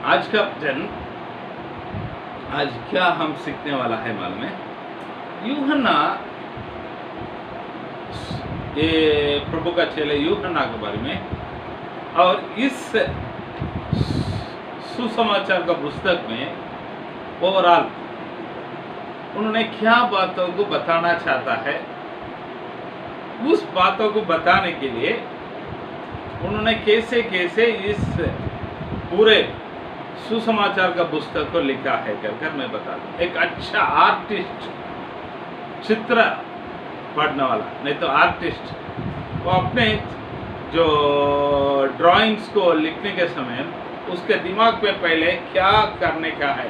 आज का वचन, आज क्या हम सीखने वाला है मालूम है? यूहन्ना, ये प्रभु का चेले यूहन्ना के बारे में और इस सुसमाचार का पुस्तक में ओवरऑल उन्होंने क्या बातों को बताना चाहता है, उस बातों को बताने के लिए उन्होंने कैसे कैसे इस पूरे सुसमाचार का पुस्तक को लिखा है कर मैं बता दूं। एक अच्छा आर्टिस्ट, चित्र पढ़ने वाला, नहीं तो आर्टिस्ट, वो अपने जो ड्राइंग्स को लिखने के समय उसके दिमाग में पहले क्या करने का है,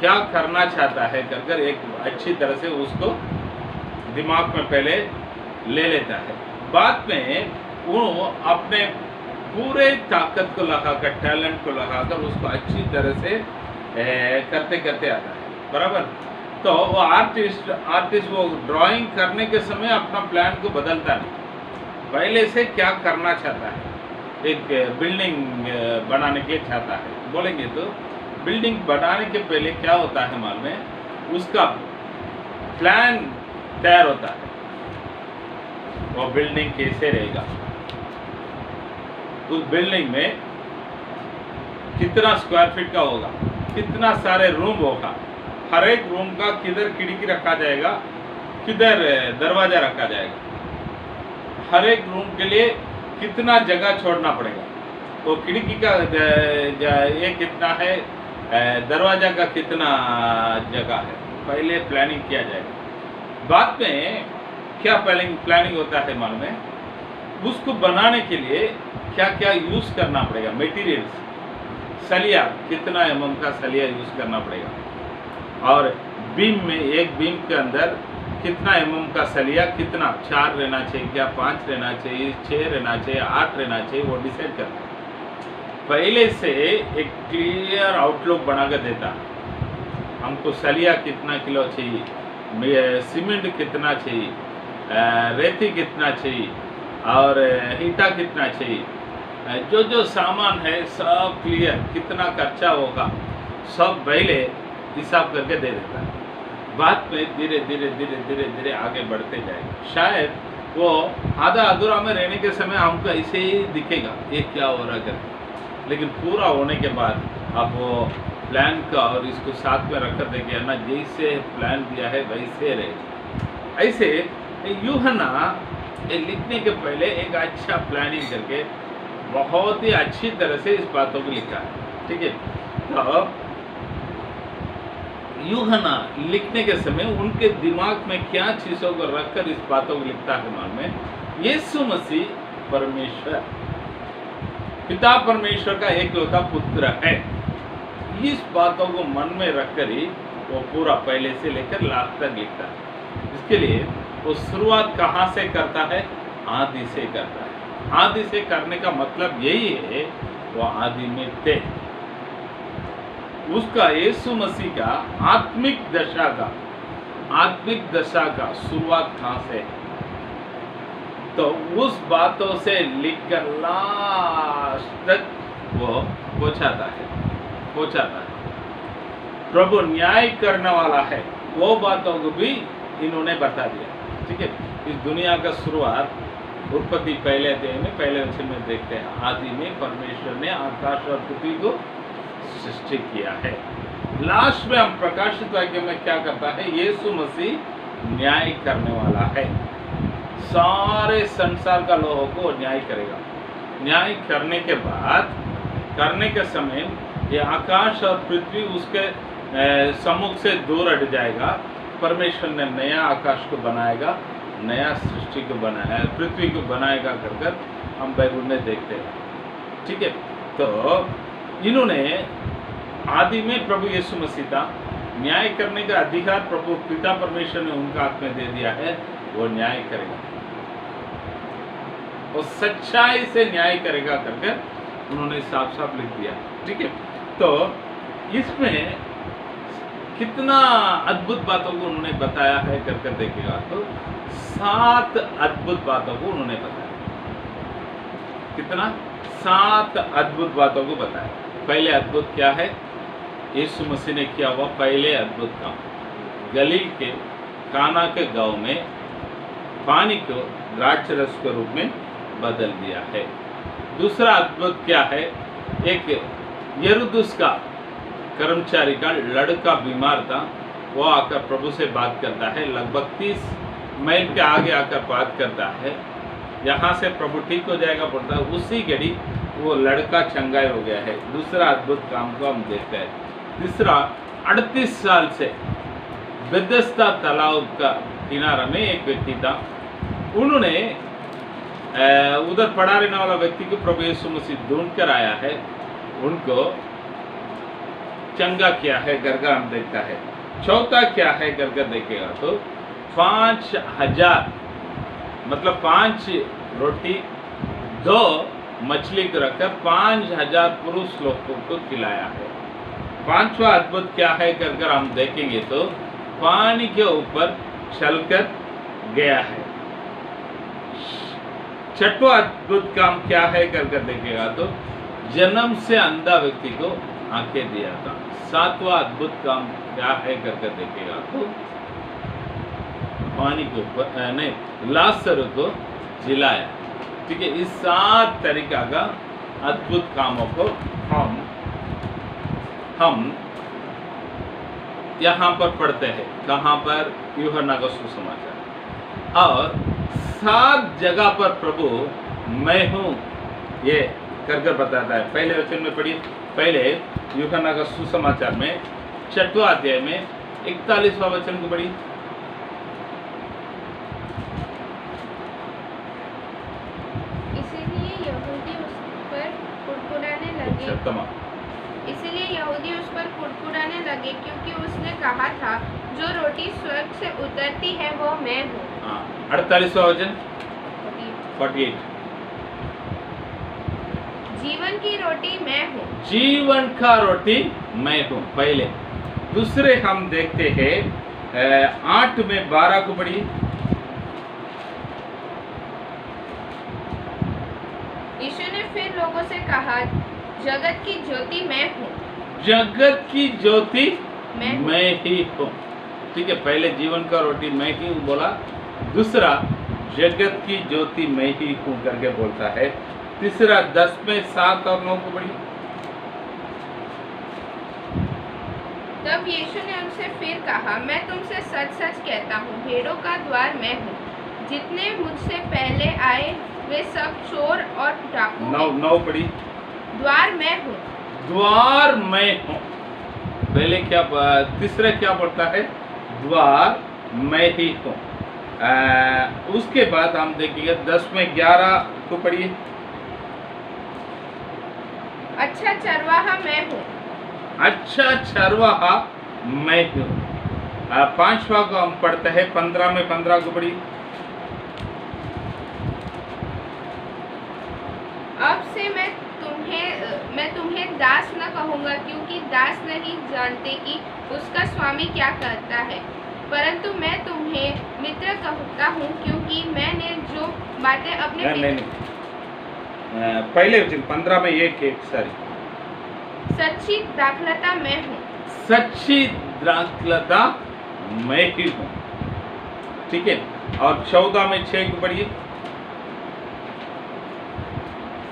क्या करना चाहता है कर एक अच्छी तरह से उसको दिमाग में पहले ले लेता है। बाद में वो अपने पूरे ताकत को लगाकर, टैलेंट को लगाकर उसको अच्छी तरह से करते करते आता है, बराबर। तो वो आर्टिस्ट वो ड्राइंग करने के समय अपना प्लान को बदलता नहीं, पहले से क्या करना चाहता है। एक बिल्डिंग बनाने के चाहता है, बोलेंगे तो बिल्डिंग बनाने के पहले क्या होता है मालूम है? उसका प्लान तैयार होता है, वो बिल्डिंग कैसे रहेगा, उस बिल्डिंग में कितना स्क्वायर फीट का होगा, कितना सारे रूम होगा, हर एक रूम का किधर खिड़की रखा जाएगा, किधर दरवाजा रखा जाएगा, हर एक रूम के लिए कितना जगह छोड़ना पड़ेगा, तो खिड़की का ये कितना है, दरवाजा का कितना जगह है, पहले प्लानिंग किया जाएगा। बाद में क्या प्लानिंग होता है मालूम है? उसको बनाने के लिए क्या क्या यूज़ करना पड़ेगा, मटेरियल्स, सलिया कितना mm का सलिया यूज़ करना पड़ेगा, और बीम में एक बीम के अंदर कितना mm का सलिया, कितना 4 रहना चाहिए, क्या 5 रहना चाहिए, 6 रहना चाहिए, 8 रहना चाहिए, वो डिसाइड करना है। पहले से एक क्लियर आउटलुक बना कर देता, हमको सलिया कितना किलो चाहिए, सीमेंट कितना चाहिए, रेती कितना चाहिए और ईटा कितना चाहिए, जो जो सामान है सब क्लियर, कितना खर्चा होगा सब पहले हिसाब करके दे देता है। बाद में धीरे धीरे धीरे धीरे धीरे आगे बढ़ते जाएगा। शायद वो आधा अधूरा में रहने के समय हमको ऐसे ही दिखेगा ये क्या हो रहा है, लेकिन पूरा होने के बाद अब वो प्लान का और इसको साथ में रखकर देखिए ना, जैसे प्लान दिया है वैसे रहे। ऐसे यूहन्ना ये लिखने के पहले एक अच्छा प्लानिंग करके बहुत ही अच्छी तरह से इस बातों को लिखा है, ठीक है। तो यूहन्ना लिखने के समय उनके दिमाग में क्या चीज़ों को रखकर इस बातों को लिखता है मालूम है? यीशु मसीह परमेश्वर, पिता परमेश्वर का एकलौता पुत्र है, इस बातों को मन में रखकर ही वो पूरा पहले से लेकर लास्ट तक लिखता है। इसके लिए वो शुरुआत कहाँ से करता है? आदि से करता है। आदि से करने का मतलब यही है, वो आदि में थे। उसका यीशु मसीह का आत्मिक दशा का शुरुआत कहाँ से है? तो उस बातों से लिखकर लास्ट तक वो पहुँचाता है। प्रभु न्याय करने वाला है, वो बातों को भी इन्होंने बता दिया, ठीक है। इस दुनिया का शुरुआत उत्पत्ति पहले अध्याय में पहले वचन में देखते हैं, आदि में परमेश्वर ने आकाश और पृथ्वी को सृष्टि किया है। लास्ट में हम प्रकाशित वाक्य में क्या करता है? यीशु मसीह न्याय करने वाला है, सारे संसार का लोगों को न्याय करेगा। न्याय करने के बाद, करने के समय ये आकाश और पृथ्वी उसके सम्मुख से दूर हट जाएगा। परमेश्वर ने नया आकाश को बनाएगा, नया सृष्टि को बनाया, पृथ्वी को बनाएगा कर हम बाइबल में देखते हैं, ठीक है। तो इन्होंने आदि में प्रभु यीशु मसीह था, न्याय करने का अधिकार प्रभु पिता परमेश्वर ने उनका हाथ में दे दिया है, वो न्याय करेगा, वो सच्चाई से न्याय करेगा कर उन्होंने साफ साफ लिख दिया, ठीक है। तो इसमें कितना अद्भुत बातों को उन्होंने बताया है कर देखिएगा, तो 7 अद्भुत बातों को उन्होंने बताया। कितना? 7 अद्भुत बातों को बताया। पहले अद्भुत क्या है? यीशु मसीह ने किया हुआ पहले अद्भुत काम, गलील के काना के गांव में पानी को द्राक्ष रस के रूप में बदल दिया है। दूसरा अद्भुत क्या है? एक यरूदुस का कर्मचारी का लड़का बीमार था, वो आकर प्रभु से बात करता है, लगभग 30 मील के आगे आकर बात करता है, यहाँ से प्रभु ठीक हो जाएगा बोलता है, उसी घड़ी वो लड़का चंगाई हो गया है। दूसरा अद्भुत काम को हम देखते हैं। तीसरा, 38 साल से बेथेस्दा तालाब का किनारा में एक व्यक्ति था, उन्होंने उधर पड़ा रहने वाला व्यक्ति को प्रभु यीशु मसीह ढूंढ कर आया है, उनको चंगा किया है, करके हम देखता है। चौथा क्या है करके देखेगा तो 5000 मतलब 5 रोटी 2 मछली को रखकर 5000 पुरुष लोगों को खिलाया है। पांचवा अद्भुत क्या है करकर हम देखेंगे तो पानी के ऊपर चलकर गया है। छठवां अद्भुत काम क्या है करकर देखेगा तो जन्म से अंधा व्यक्ति को आंखें दिया था। सातवां अद्भुत काम क्या है करके देखेगा तो पानी के ऊपर नहीं लाजर को जिलाया। ठीक है, इस 7 तरीका का अद्भुत कामों को हम यहाँ पर पढ़ते हैं। कहाँ पर? यूहन्ना का सुसमाचार। और 7 जगह पर प्रभु मैं हूँ ये कर बताता है। पहले वचन में पढ़िए, पहले यूहन्ना का सुसमाचार में 6वां अध्याय में 41वां वचन को पढ़िए। इसीलिए यहूदी उस पर कुड़कुड़ाने लगे क्योंकि उसने कहा था, जो रोटी स्वर्ग से उतरती है वो मैं हूँ। 48वां वचन 48, जीवन की रोटी मैं हूँ। जीवन का रोटी मैं हूँ पहले। दूसरे हम देखते हैं 8 में 12 को पढ़िए। यीशु ने फिर लोगों से कहा, जगत की ज्योति मैं हूँ। जगत की ज्योति मैं ही हूँ। ठीक है, पहले जीवन का रोटी मैं ही हूँ बोला, दूसरा जगत की ज्योति मैं ही हूँ करके बोलता है। तीसरा 10 में 7 और 9 को पढ़िए। तब यीशु ने उनसे फिर कहा, मैं तुमसे सच सच कहता हूँ, भेड़ों का द्वार मैं हूँ। जितने मुझसे पहले आए वे सब चोर और डाकू हैं। 9 पढ़ी। द्वार मैं हूँ। द्वार मैं हूँ। पहले क्या, तीसरा क्या बोलता है? द्वार मैं ही हूँ। उसके बाद हम देखेंगे 10 में 11 को पढ़िए। अच्छा चरवाहा मैं हूँ। अच्छा चरवाहा मैं हूँ। 5वां को हम पढ़ते हैं 15 में 15 को पढ़िए। अब से मैं तुम्हें दास न कहूँगा, क्योंकि दास नहीं जानते कि उसका स्वामी क्या करता है, परंतु मैं तुम्हें मित्र कहता हूँ, क्योंकि मैंने जो बातें अपने नहीं। पहले 15 में एक सारी सच्ची दाखलता मैं हूँ। सच्ची दाखलता मैं ही हूँ। ठीक है, और 14 में 6 को पढ़िए।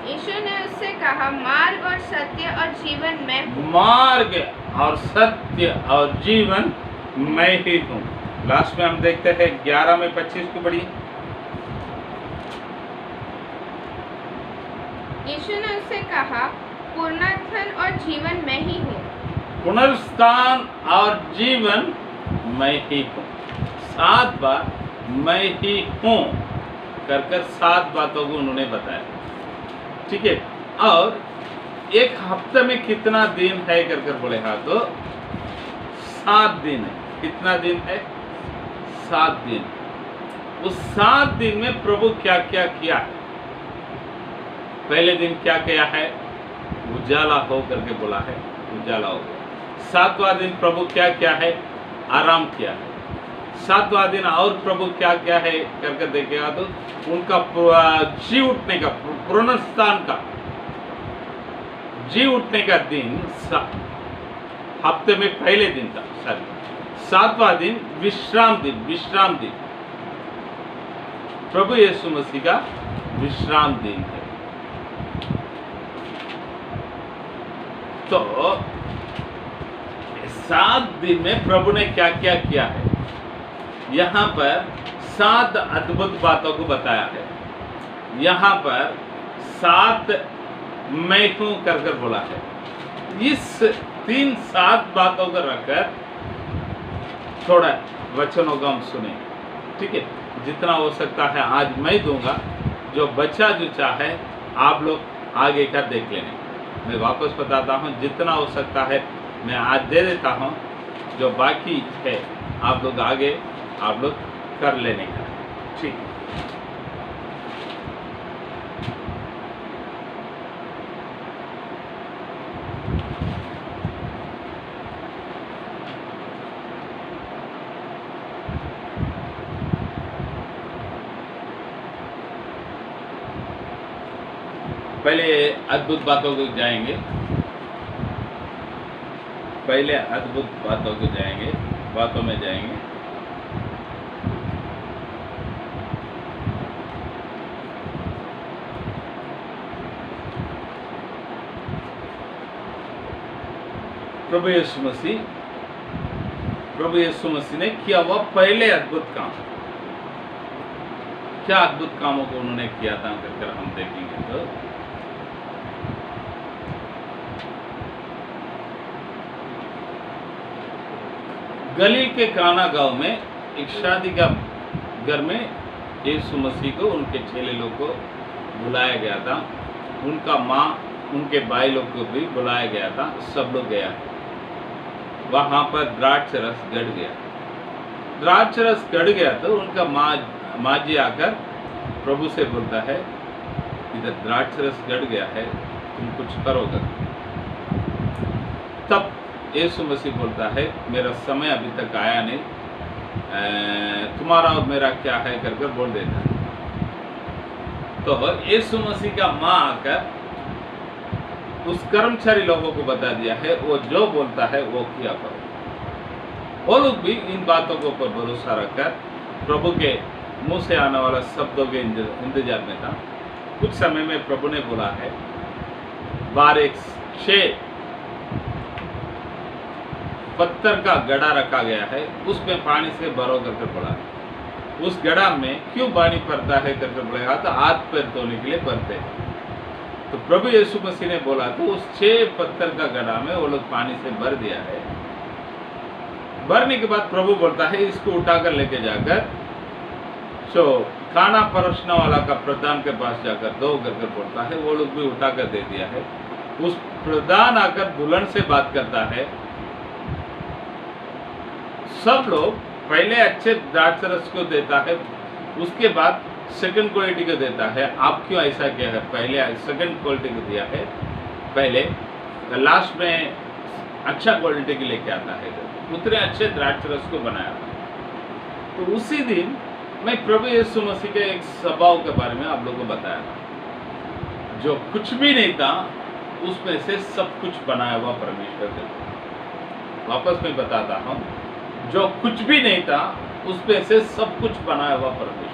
यीशु ने उससे कहा, मार्ग और सत्य और जीवन मैं हूँ। मार्ग और सत्य और जीवन मैं ही हूँ। लास्ट में हम देखते हैं 11 में 25 को पढ़िए। यीशु ने उससे कहा, पुनरुत्थान और जीवन मैं ही हूँ। पुनरुत्थान और जीवन मैं ही हूँ। 7 बार मैं ही हूँ कर 7 बातों को उन्होंने बताया। ठीक है, और एक हफ्ते में कितना दिन है कर बोले, हाँ तो 7 दिन है। कितना दिन है? 7 दिन। उस 7 दिन में प्रभु क्या क्या किया? पहले दिन क्या किया है? उजाला हो करके बोला है, उजाला हो गया। 7वां दिन प्रभु क्या किया है? आराम किया है। 7वां दिन और प्रभु क्या क्या है करके देखेगा तो उनका जी उठने का, पुनरुत्थान का जी उठने का दिन हफ्ते में पहले दिन था, सॉरी 7वां दिन विश्राम दिन प्रभु यीशु मसीह का विश्राम दिन है। तो 7 दिन में प्रभु ने क्या क्या किया है, यहाँ पर 7 अद्भुत बातों को बताया है। यहाँ पर 7 मैं हूं कर बोला है। इस 7 बातों को रखकर थोड़ा वचनों का हम सुने, ठीक है। जितना हो सकता है आज मैं दूंगा, जो बच्चा जो चाहे आप लोग आगे का देख लेने। मैं वापस बताता हूँ, जितना हो सकता है मैं आज दे देता हूँ, जो बाकी है आप लोग आगे आप लोग कर लेने का, ठीक है। पहले अद्भुत बातों को जाएंगे, बातों में जाएंगे। प्रभु यीशु मसीह ने किया हुआ पहले अद्भुत काम, क्या अद्भुत कामों को उन्होंने किया था कर हम देखेंगे। तो गलील के काना गांव में एक शादी का घर में यीशु मसीह को उनके चेले लोग को बुलाया गया था, उनका माँ उनके भाई लोग को भी बुलाया गया था, सब लोग गया। वहां पर द्राक्ष रस गड़ गया तो उनका माँ जी आकर प्रभु से बोलता है, इधर द्राक्ष रस गड़ गया है, तुम कुछ करोगे। तब यीशु मसीह बोलता है, मेरा समय अभी तक आया नहीं, तुम्हारा और मेरा क्या है करके बोल देता है। तो यीशु मसीह का माँ आकर उस कर्मचारी लोगों को बता दिया है, वो जो बोलता है वो किया करो। वो लोग भी इन बातों के ऊपर भरोसा रखकर प्रभु के मुंह से आने वाला शब्दों के इंतजार में था। कुछ समय में प्रभु ने बोला है, बाहर एक 6 पत्थर का गड़ा रखा गया है, उसमें पानी से भरो करके पड़ा है। उस गड़ा में क्यों पानी पड़ता है करके बोलेगा, तो हाथ पैर धोने के लिए पड़ते हैं। तो प्रभु यीशु मसीह ने बोला, तो उस 6 पत्थर का गड़ा में वो लोग पानी से भर दिया है। भरने के बाद प्रभु बोलता है, इसको उठाकर लेके जाकर सो खाना परोसने वाला का प्रधान के पास जाकर दो करके बोलता है। वो लोग भी उठाकर दे दिया है। उस प्रधान आकर दुल्हन से बात करता है। सब लोग पहले अच्छे द्राक्ष रस को देता है, उसके बाद सेकंड क्वालिटी को देता है। आप क्यों ऐसा किया है, पहले सेकंड क्वालिटी को दिया है, पहले लास्ट में अच्छा क्वालिटी के लेके आता है। उतने अच्छे द्राक्ष रस को बनाया था। तो उसी दिन मैं प्रभु यीशु मसीह के एक स्वभाव के बारे में आप लोगों को बताया था। जो कुछ भी नहीं था उसमें से सब कुछ बनाया हुआ परमेश्वर था। वापस मैं बताता हूँ, जो कुछ भी नहीं था उसमें से सब कुछ बनाया हुआ परमेश्वर।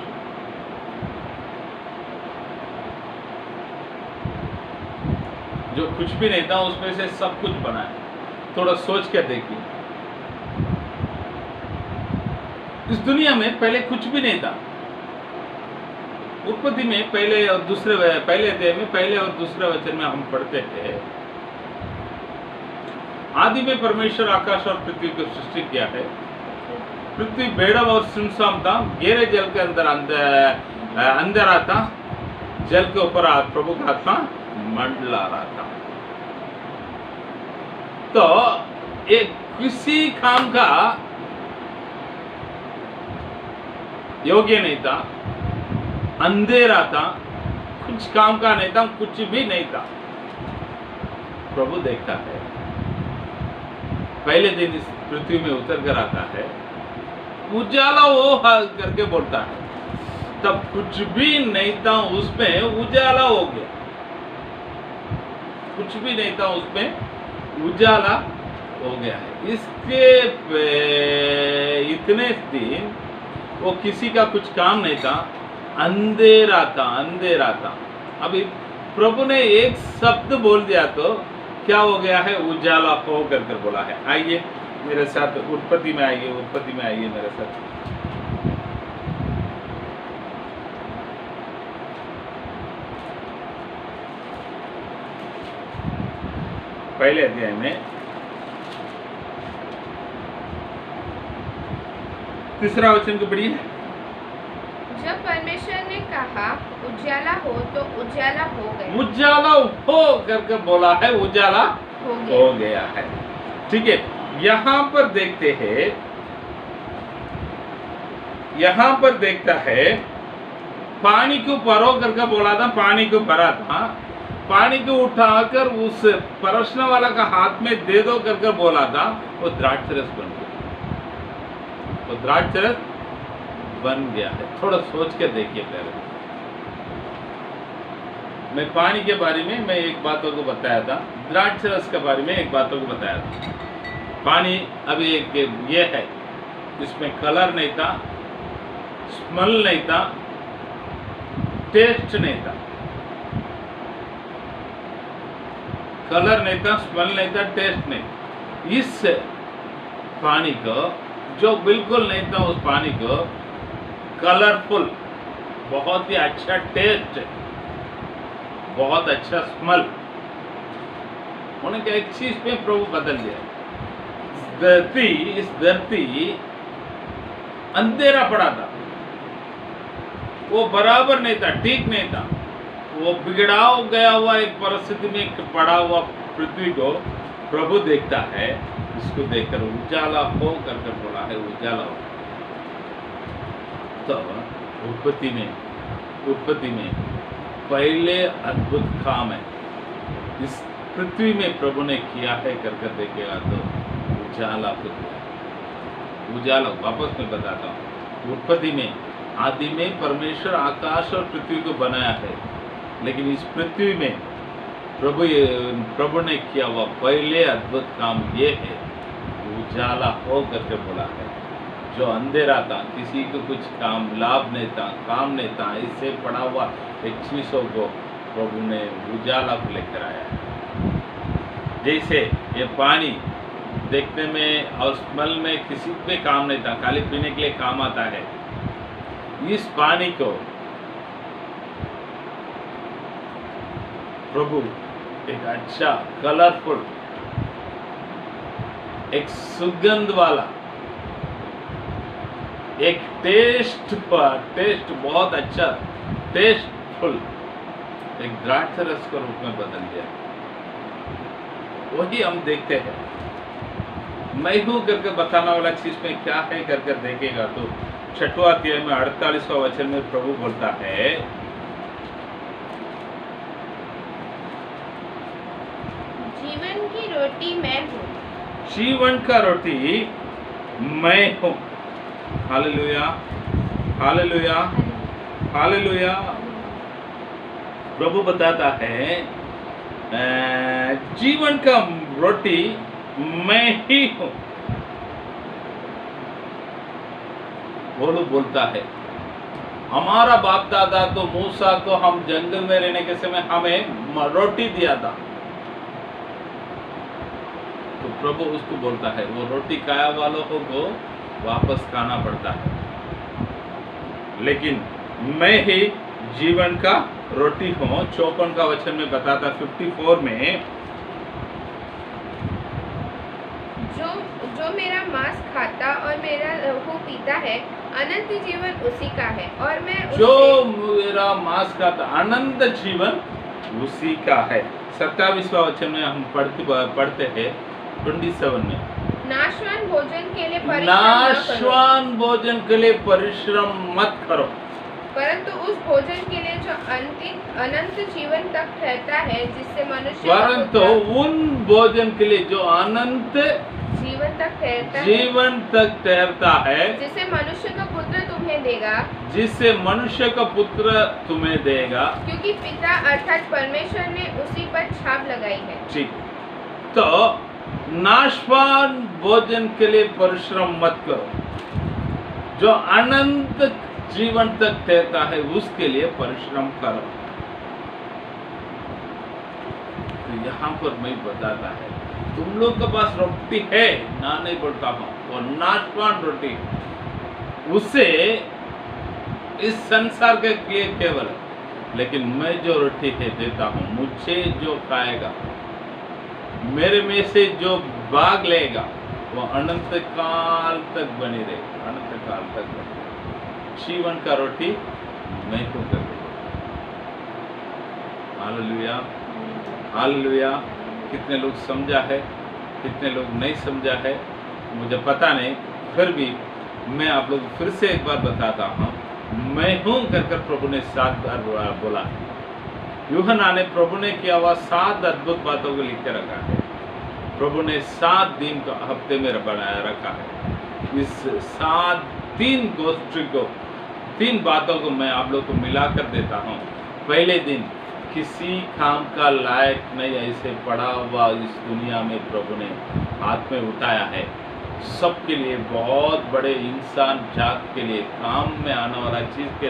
जो कुछ भी नहीं था उसमें से सब कुछ बनाया। थोड़ा सोच के देखिए, इस दुनिया में पहले कुछ भी नहीं था। उत्पत्ति में पहले और दूसरे वचन में हम पढ़ते थे, आदि में परमेश्वर आकाश और पृथ्वी को सृष्टि किया है। पृथ्वी बेड़म और सुनसान था, गहरे जल के अंदर था, जल के ऊपर प्रभु का आत्मा मंडला रहा था। तो एक किसी काम का योग्य नहीं था, अंधेरा था, कुछ काम का नहीं था, कुछ भी नहीं था। प्रभु देखता है, पहले दिन इस पृथ्वी में उतर कर आता है, उजाला हो करके बोलता है। तब कुछ भी नहीं था, उसमें उजाला हो गया। कुछ भी नहीं था, उसमें उजाला हो गया है। इसके इतने दिन वो किसी का कुछ काम नहीं था, अंधेरा था, अंधेरा था। अभी प्रभु ने एक शब्द बोल दिया तो क्या हो गया है, उजाला हो कर बोला है। आइए मेरे साथ उत्पत्ति में आइए, उत्पत्ति में आइए मेरे साथ। पहले अध्याय में 3 वचन को पढ़िए। जब परमेश्वर ने कहा उजाला हो तो उजाला हो गया। उजाला हो करके बोला है, उजाला हो गया है। ठीक है, यहाँ पर देखते हैं, यहाँ पर देखता है पानी को भरो करके बोला था, पानी को भरा था, पानी को उठाकर उस परसने वाला का हाथ में दे दो करके बोला था, वो द्राक्षरस बन गया, वो द्राक्षरस बन गया है। थोड़ा सोच के देखिए पहले। मैं पानी के बारे में मैं एक बातों को बताया था, द्राक्षरस के बारे में एक बातों को बताया था। पानी अभी एक ये है, इसमें कलर नहीं था, स्मेल नहीं था, टेस्ट नहीं था, कलर नहीं था, स्मेल नहीं था, टेस्ट नहीं। इस पानी को जो बिल्कुल नहीं था, उस पानी को कलरफुल, बहुत ही अच्छा टेस्ट, बहुत अच्छा स्मेल होने का एक चीज में प्रभु बदल दिया। इस धरती अंधेरा पड़ा था, वो बराबर नहीं था, ठीक नहीं था, वो बिगड़ा गया हुआ एक परिस्थिति में पड़ा हुआ पृथ्वी को प्रभु देखता है। इसको देखकर उजाला हो करके बोला है, उजाला हो। तो उत्पत्ति में पहले अद्भुत काम है इस पृथ्वी में प्रभु ने किया है करके देखेगा तो उजाला हो गया। उजाला वापस मैं बताता हूँ, उत्पत्ति में आदि में परमेश्वर आकाश और पृथ्वी को बनाया है, लेकिन इस पृथ्वी में प्रभु ने किया हुआ पहले अद्भुत काम ये है, उजाला हो करके बोला है। जो अंधेरा था, किसी को कुछ काम लाभ नहीं था, काम नहीं था, इससे पड़ा हुआ एक चीजों को प्रभु ने उजाला को लेकर आया है। जैसे ये पानी देखने में और स्मेल में किसी पे काम नहीं था, खाली पीने के लिए काम आता है। इस पानी को प्रभु एक अच्छा कलरफुल, एक सुगंध वाला, एक टेस्ट बहुत अच्छा टेस्टफुल एक द्राक्ष रस के रूप में बदल दिया। वही हम देखते हैं। मैं हूं करके बताने वाला चीज में क्या है करके देखेगा तो 6वां अध्याय में 48वां वचन में प्रभु बोलता है, जीवन की रोटी मैं हूँ। जीवन का रोटी मैं हूँ। Hallelujah, hallelujah, hallelujah. प्रभु बताता है जीवन का रोटी मैं ही हूँ। वो लोग बोलता है हमारा बाप दादा तो मूसा को हम जंगल में रहने के समय हमें रोटी दिया था, तो प्रभु उसको बोलता है वो रोटी खाया वालों को वापस खाना पड़ता है, लेकिन मैं ही जीवन का रोटी हूँ। 54 का वचन में बताता 54 में, जो मेरा मांस खाता और मेरा लहू पीता है अनंत जीवन उसी का है, और मैं जो मेरा मांस खाता अनंत जीवन उसी का है। 27वां वचन में हम पढ़ते हैं 27 में, नाशवान भोजन के लिए परिश्रम मत करो, परंतु उस भोजन के लिए जो अनंत जीवन तक ठहरता है, जिससे मनुष्य परंतु उन भोजन के लिए जो अनंत जीवन तक ठहरता है, जिसे मनुष्य का पुत्र तुम्हें देगा, जिससे मनुष्य का पुत्र तुम्हें देगा। क्योंकि पिता अर्थात परमेश्वर ने उसी पर छाप लगाई है। ठीक, तो नाशवान भोजन के लिए परिश्रम मत करो, जो अनंत जीवन तक देता है उसके लिए परिश्रम करो। तो यहाँ पर मैं बताता है, तुम लोग के पास रोटी है ना, नहीं बोलता हूँ, वो नाशवान रोटी, उससे इस संसार के लिए केवल, लेकिन मैं जो रोटी है देता हूँ, मुझे जो खाएगा, मेरे में से जो भाग लेगा, वो अनंत काल तक बनी रहेगी, अनंत काल तक बनी रहेगी। जीवन का रोटी मैं को कर दूंगा। Hallelujah, hallelujah. कितने लोग समझा है, कितने लोग नहीं समझा है, मुझे पता नहीं, फिर भी मैं आप लोग फिर से एक बार बताता हूँ। मैं हूँ कर प्रभु ने 7 बार बोला है। यूहन्ना ने प्रभु ने किया हुआ 7 अद्भुत बातों को लिख के रखा है। प्रभु ने 7 दिन को हफ्ते में बनाया रखा है। इस 3 गोष्ठी को, 3 बातों को मैं आप लोग को मिलाकर देता हूँ। पहले दिन, किसी काम का लायक नहीं ऐसे पड़ा हुआ इस दुनिया में प्रभु ने हाथ में उठाया है, सबके लिए, बहुत बड़े इंसान जात के लिए, काम में आने वाला चीज़ के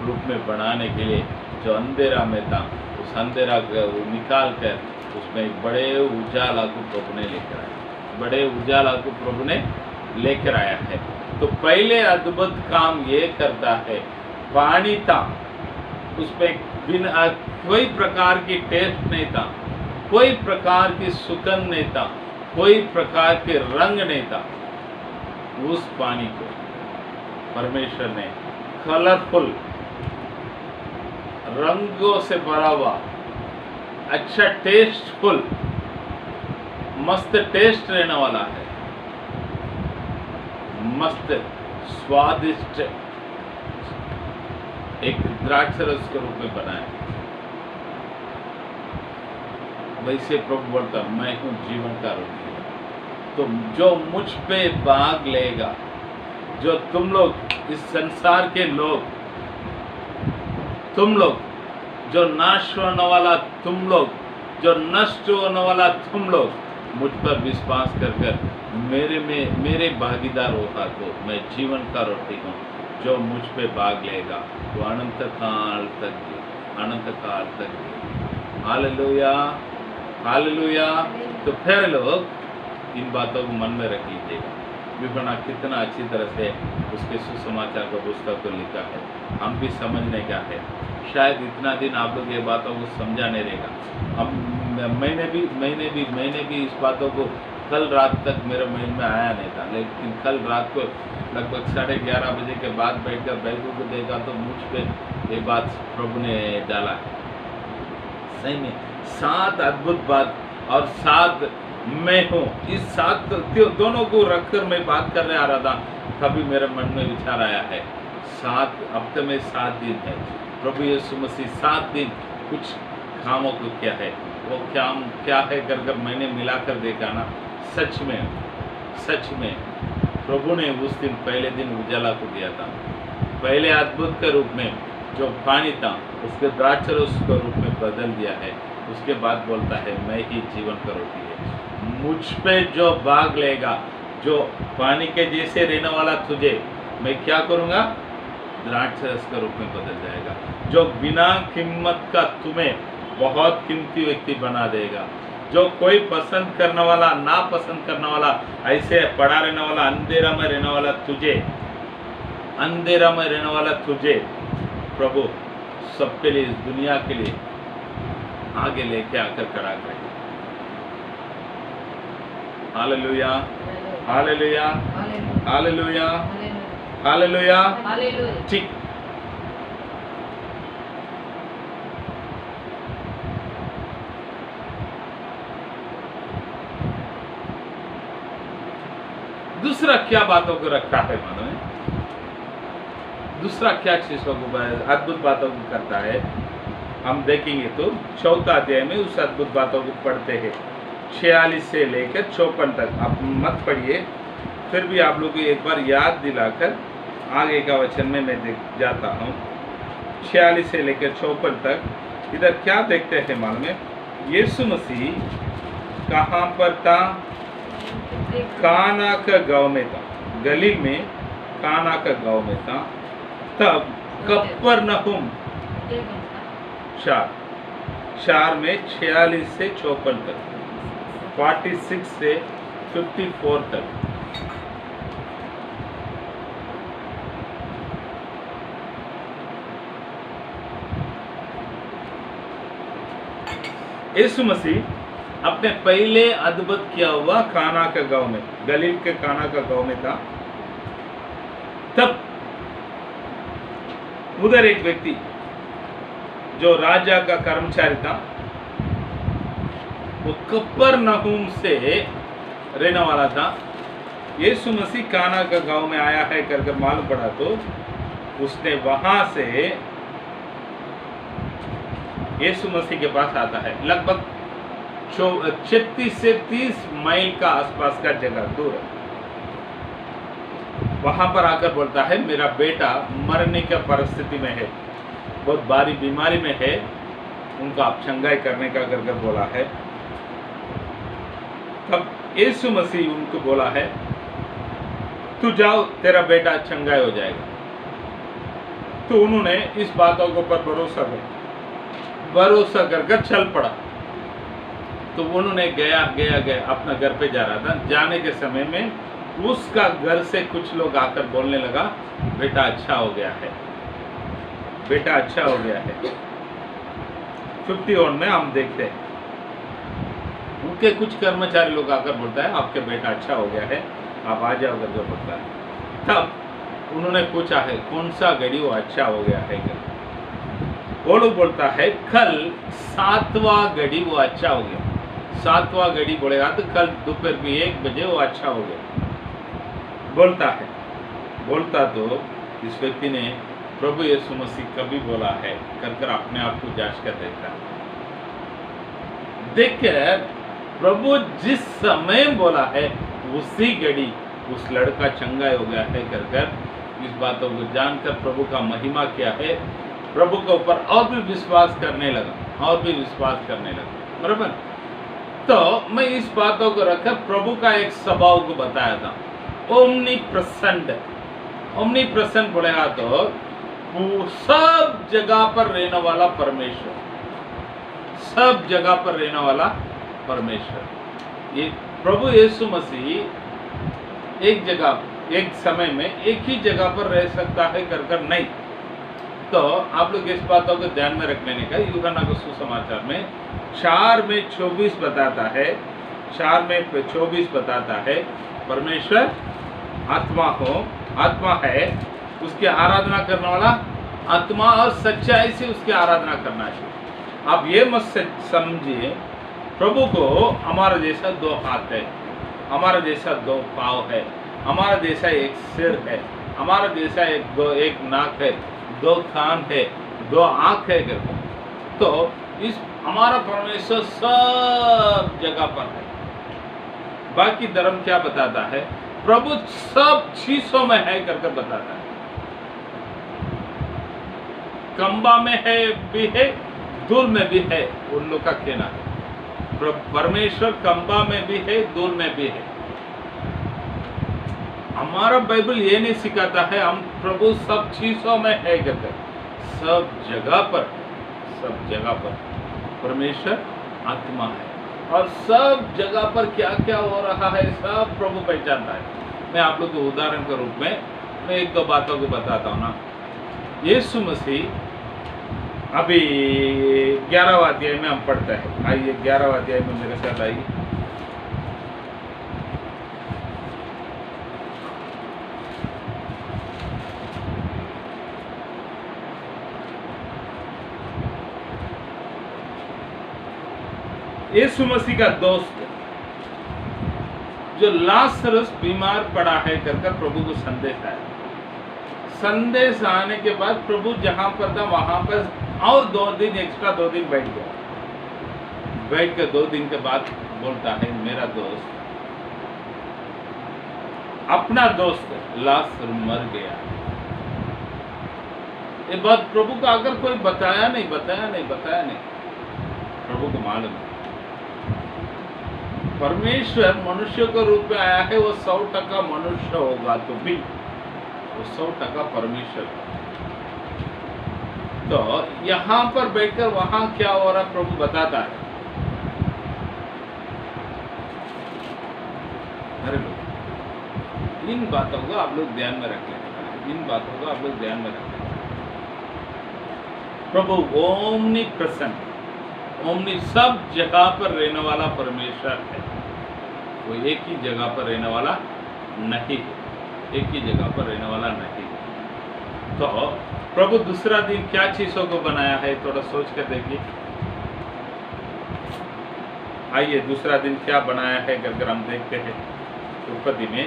रूप में बनाने के लिए, जो अंधेरा में था उस अंधेरा को निकाल कर उसमें बड़े उजाला को प्रभु ने लेकर आया, बड़े उजाला को प्रभु ने लेकर आया है। तो पहले अद्भुत काम ये करता है, पानी था, उसमें बिना कोई प्रकार की टेस्ट नहीं था, कोई प्रकार की सुगंध नहीं था, कोई प्रकार के रंग नहीं था। उस पानी को परमेश्वर ने कलरफुल रंगों से भरा हुआ, अच्छा टेस्टफुल, मस्त टेस्ट रहने वाला है, मस्त स्वादिष्ट एक द्राक्ष रस के रूप में बनाया। वैसे प्रभु बोलता, मैं हूँ जीवन का रोटी। तो जो मुझ पे भाग लेगा, जो तुम लोग इस संसार के लोग, तुम लोग जो नाश होने वाला, तुम लोग जो नष्ट होने वाला, तुम लोग मुझ पर विश्वास कर मेरे भागीदार होगा, तो मैं जीवन का रोटी हूँ। जो मुझ पे भाग लेगा वो अनंत काल तक, अनंत काल तक। Hallelujah, hallelujah. तो फिर लोग इन बातों को मन में रख लीजिएगा। विवरणा कितना अच्छी तरह से उसके सुसमाचार का पुस्तक को लिखा है, हम भी समझने का है। शायद इतना दिन आप लोग ये बातों को समझा नहीं रहेगा। हम मैंने भी इस बातों को कल रात तक मेरे मन में आया नहीं था, लेकिन कल रात को लगभग 11:30 बजे के बाद बैठकर बाइबल को देखा तो मुझ पे ये बात प्रभु ने डाला है। सही में 7 अद्भुत बात और 7 मैं हूँ, इस 7 दोनों को रखकर मैं बात करने आ रहा था, तभी मेरे मन में विचार आया है 7 हफ्ते में 7 दिन है। प्रभु यीशु मसीह 7 दिन कुछ कामों को क्या है, वो काम क्या है कर मैंने मिलाकर देखा ना, सच में प्रभु ने उस दिन पहले दिन उजाला को दिया था। पहले अद्भुत के रूप में जो पानी था उसके द्राक्ष रस के रूप में बदल दिया है। उसके बाद बोलता है मैं ही जीवन का रोटी है। मुझ पे जो भाग लेगा, जो पानी के जैसे रहने वाला तुझे मैं क्या करूँगा, द्राक्ष रस के रूप में बदल जाएगा। जो बिना कीमत का तुम्हें बहुत कीमती व्यक्ति बना देगा। जो कोई पसंद करने वाला, ना पसंद करने वाला, ऐसे पड़ा रहने वाला, अंधेरा में रहने वाला तुझे प्रभु सबके लिए, इस दुनिया के लिए आगे लेके आकर खड़ा करेगा। Hallelujah, hallelujah, hallelujah, hallelujah. ठीक, दूसरा क्या बातों को रखता है मानो, दूसरा क्या चीजों को, अद्भुत बातों को करता है। हम देखेंगे तो 4 अध्याय में उस अद्भुत बातों को पढ़ते हैं, 46 से लेकर 54 तक। आप मत पढ़िए, फिर भी आप लोग को एक बार याद दिलाकर आगे का वचन में मैं देख जाता हूँ 46 से लेकर 54 तक। इधर क्या देखते हैं मालूम है? यीशु मसीह कहाँ पर था? काना का गांव में था, गलील में काना का गांव में था। तब कफरनहूम शार में 46 से 54 तक, 46 से 54 तक। यीशु मसीह अपने पहले अद्भुत किया हुआ काना का गांव में, गलील के काना का गांव में था। तब उधर एक व्यक्ति जो राजा का कर्मचारी था, वो कफरनहूम से रहने वाला था। यीशु मसीह काना का गांव में आया है कर मालूम पड़ा तो उसने वहां से यीशु मसीह के पास आता है। लगभग 36 से 30 माइल का आसपास का जगह दूर है। वहां पर आकर बोलता है, मेरा बेटा मरने की परिस्थिति में है, बहुत भारी बीमारी में है, उनका आप चंगाई करने का कर बोला है। तब यीशु मसीह उनको बोला है, तू जाओ, तेरा बेटा चंगाई हो जाएगा। तो उन्होंने इस बातों के ऊपर भरोसा कर चल पड़ा। तो उन्होंने गया अपना घर पे जा रहा था। जाने के समय में उसका घर से कुछ लोग आकर बोलने लगा, बेटा अच्छा हो गया है, बेटा अच्छा हो गया है। 51 में हम देखते हैं उनके कुछ कर्मचारी लोग आकर बोलता है, आपके बेटा अच्छा हो गया है, आप आ जाओ करके बोलता है। तब उन्होंने पूछा है कौन सा घड़ी वो अच्छा हो गया है कर। वो लोग बोलता है कल 7वां घड़ी वो अच्छा हो गया। 7वां घड़ी बोलेगा तो कल दोपहर भी 1 बजे वो अच्छा हो गया बोलता है। बोलता तो इस व्यक्ति ने प्रभु यीशु मसीह कभी बोला है कर अपने आप को जांच कर देखता है। देखकर प्रभु जिस समय बोला है उसी घड़ी उस लड़का चंगा हो गया है कर इस बातों को जानकर प्रभु का महिमा क्या है, प्रभु के ऊपर और भी विश्वास करने लगा, बराबर। तो मैं इस बातों को रखकर प्रभु का एक स्वभाव को बताया था, ओमनी प्रसन्न बोलेगा तो वो सब जगह पर रहने वाला परमेश्वर, सब जगह पर रहने वाला परमेश्वर। ये प्रभु यीशु मसीह एक जगह एक समय में एक ही जगह पर रह सकता है कर नहीं। तो आप लोग इस बातों को ध्यान में रख लेने का। यूहन्ना का सुसमाचार में 4 में 24 बताता है, 4 में 24 बताता है, परमेश्वर आत्मा है, उसकी आराधना करने वाला आत्मा और सच्चाई से उसकी आराधना करना चाहिए। आप ये मत समझिए प्रभु को हमारा जैसा 2 हाथ है, हमारा जैसा 2 पाँव है, हमारा जैसा एक सिर है, हमारा जैसा एक नाक है, 2 कान है, 2 आँख है करके। तो इस हमारा परमेश्वर सब जगह पर है। बाकी धर्म क्या बताता है? प्रभु सब चीजों में है करके बताता है। कंबा में है भी है, दूर में भी है, उन लोग का कहना है। परमेश्वर कंबा में भी है, दूर में भी है। हमारा बाइबल ये नहीं सिखाता है हम प्रभु सब चीजों में है कहते, सब जगह पर परमेश्वर आत्मा है और सब जगह पर क्या क्या हो रहा है सब प्रभु पहचानता है। मैं आप लोग को उदाहरण के रूप में मैं 1-2 बातों को बताता हूँ ना। यीशु मसीह अभी 11वां अध्याय में हम पढ़ते हैं। आइए 11वां अध्याय में मेरे साथ आइए। यीशु मसीह का दोस्त जो लाजरस बीमार पड़ा है कर प्रभु को संदेश आया। संदेश आने के बाद प्रभु जहां पर था वहां पर और 2 दिन एक्स्ट्रा 2 दिन बैठ गया। बैठ कर 2 दिन के बाद बोलता है मेरा दोस्त, अपना दोस्त लाजर मर गया। ये बात प्रभु को अगर कोई बताया नहीं, प्रभु को मालूम है। परमेश्वर मनुष्य के रूप में आया है, वो 100% मनुष्य होगा तो भी वो 100% परमेश्वर। तो यहाँ पर बैठकर वहां क्या हो रहा प्रभु बताता है। अरे लोग इन बातों को आप लोग ध्यान में रख लें, प्रभु ओमनी प्रसन्न, ओमनी सब जगह पर रहने वाला परमेश्वर है। वो एक ही जगह पर रहने वाला नहीं है, तो प्रभु दूसरा दिन क्या चीजों को बनाया है थोड़ा सोच कर देखिए। आइए दूसरा दिन क्या बनाया है अगर हम देखते हैं उत्पत्ति में।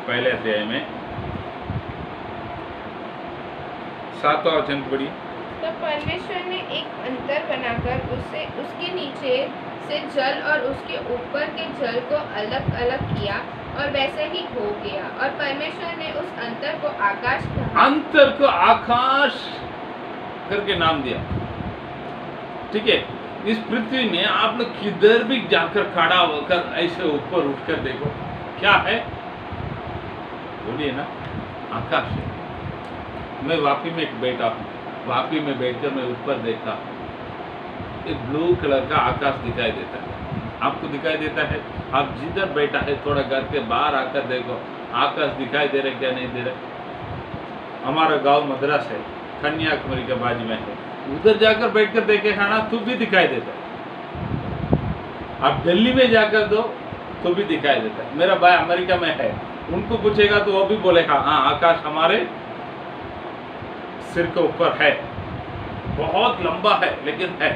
पहले अध्याय में 7वां वचन पढ़िए। तो परमेश्वर ने एक अंतर बनाकर उसके नीचे से जल और उसके ऊपर के जल को अलग अलग किया और वैसे ही हो गया। और परमेश्वर ने उस अंतर को आकाश कहा। अंतर को आकाश करके नाम दिया। ठीक है, इस पृथ्वी में आप लोग किधर भी जाकर खड़ा होकर ऐसे ऊपर उठकर देखो, क्या है बोलिए ना, आकाश है। मैं वापी में बैठा हूँ, वापी में बैठकर मैं ऊपर देखा, एक ब्लू कलर का आकाश दिखाई देता है। आपको दिखाई देता है? आप जिधर बैठा है थोड़ा घर के बाहर आकर देखो, आकाश दिखाई दे रहा क्या नहीं दे रहा। हमारा गांव मद्रास है, कन्याकुमारी के बाजू में है, उधर जाकर बैठकर देखे खाना तो भी दिखाई देता है। आप दिल्ली में जाकर दो तो भी दिखाई देता है। मेरा भाई अमेरिका में है, उनको पूछेगा तो वो भी बोलेगा हाँ आकाश हमारे सिर के ऊपर है, बहुत लंबा है लेकिन है।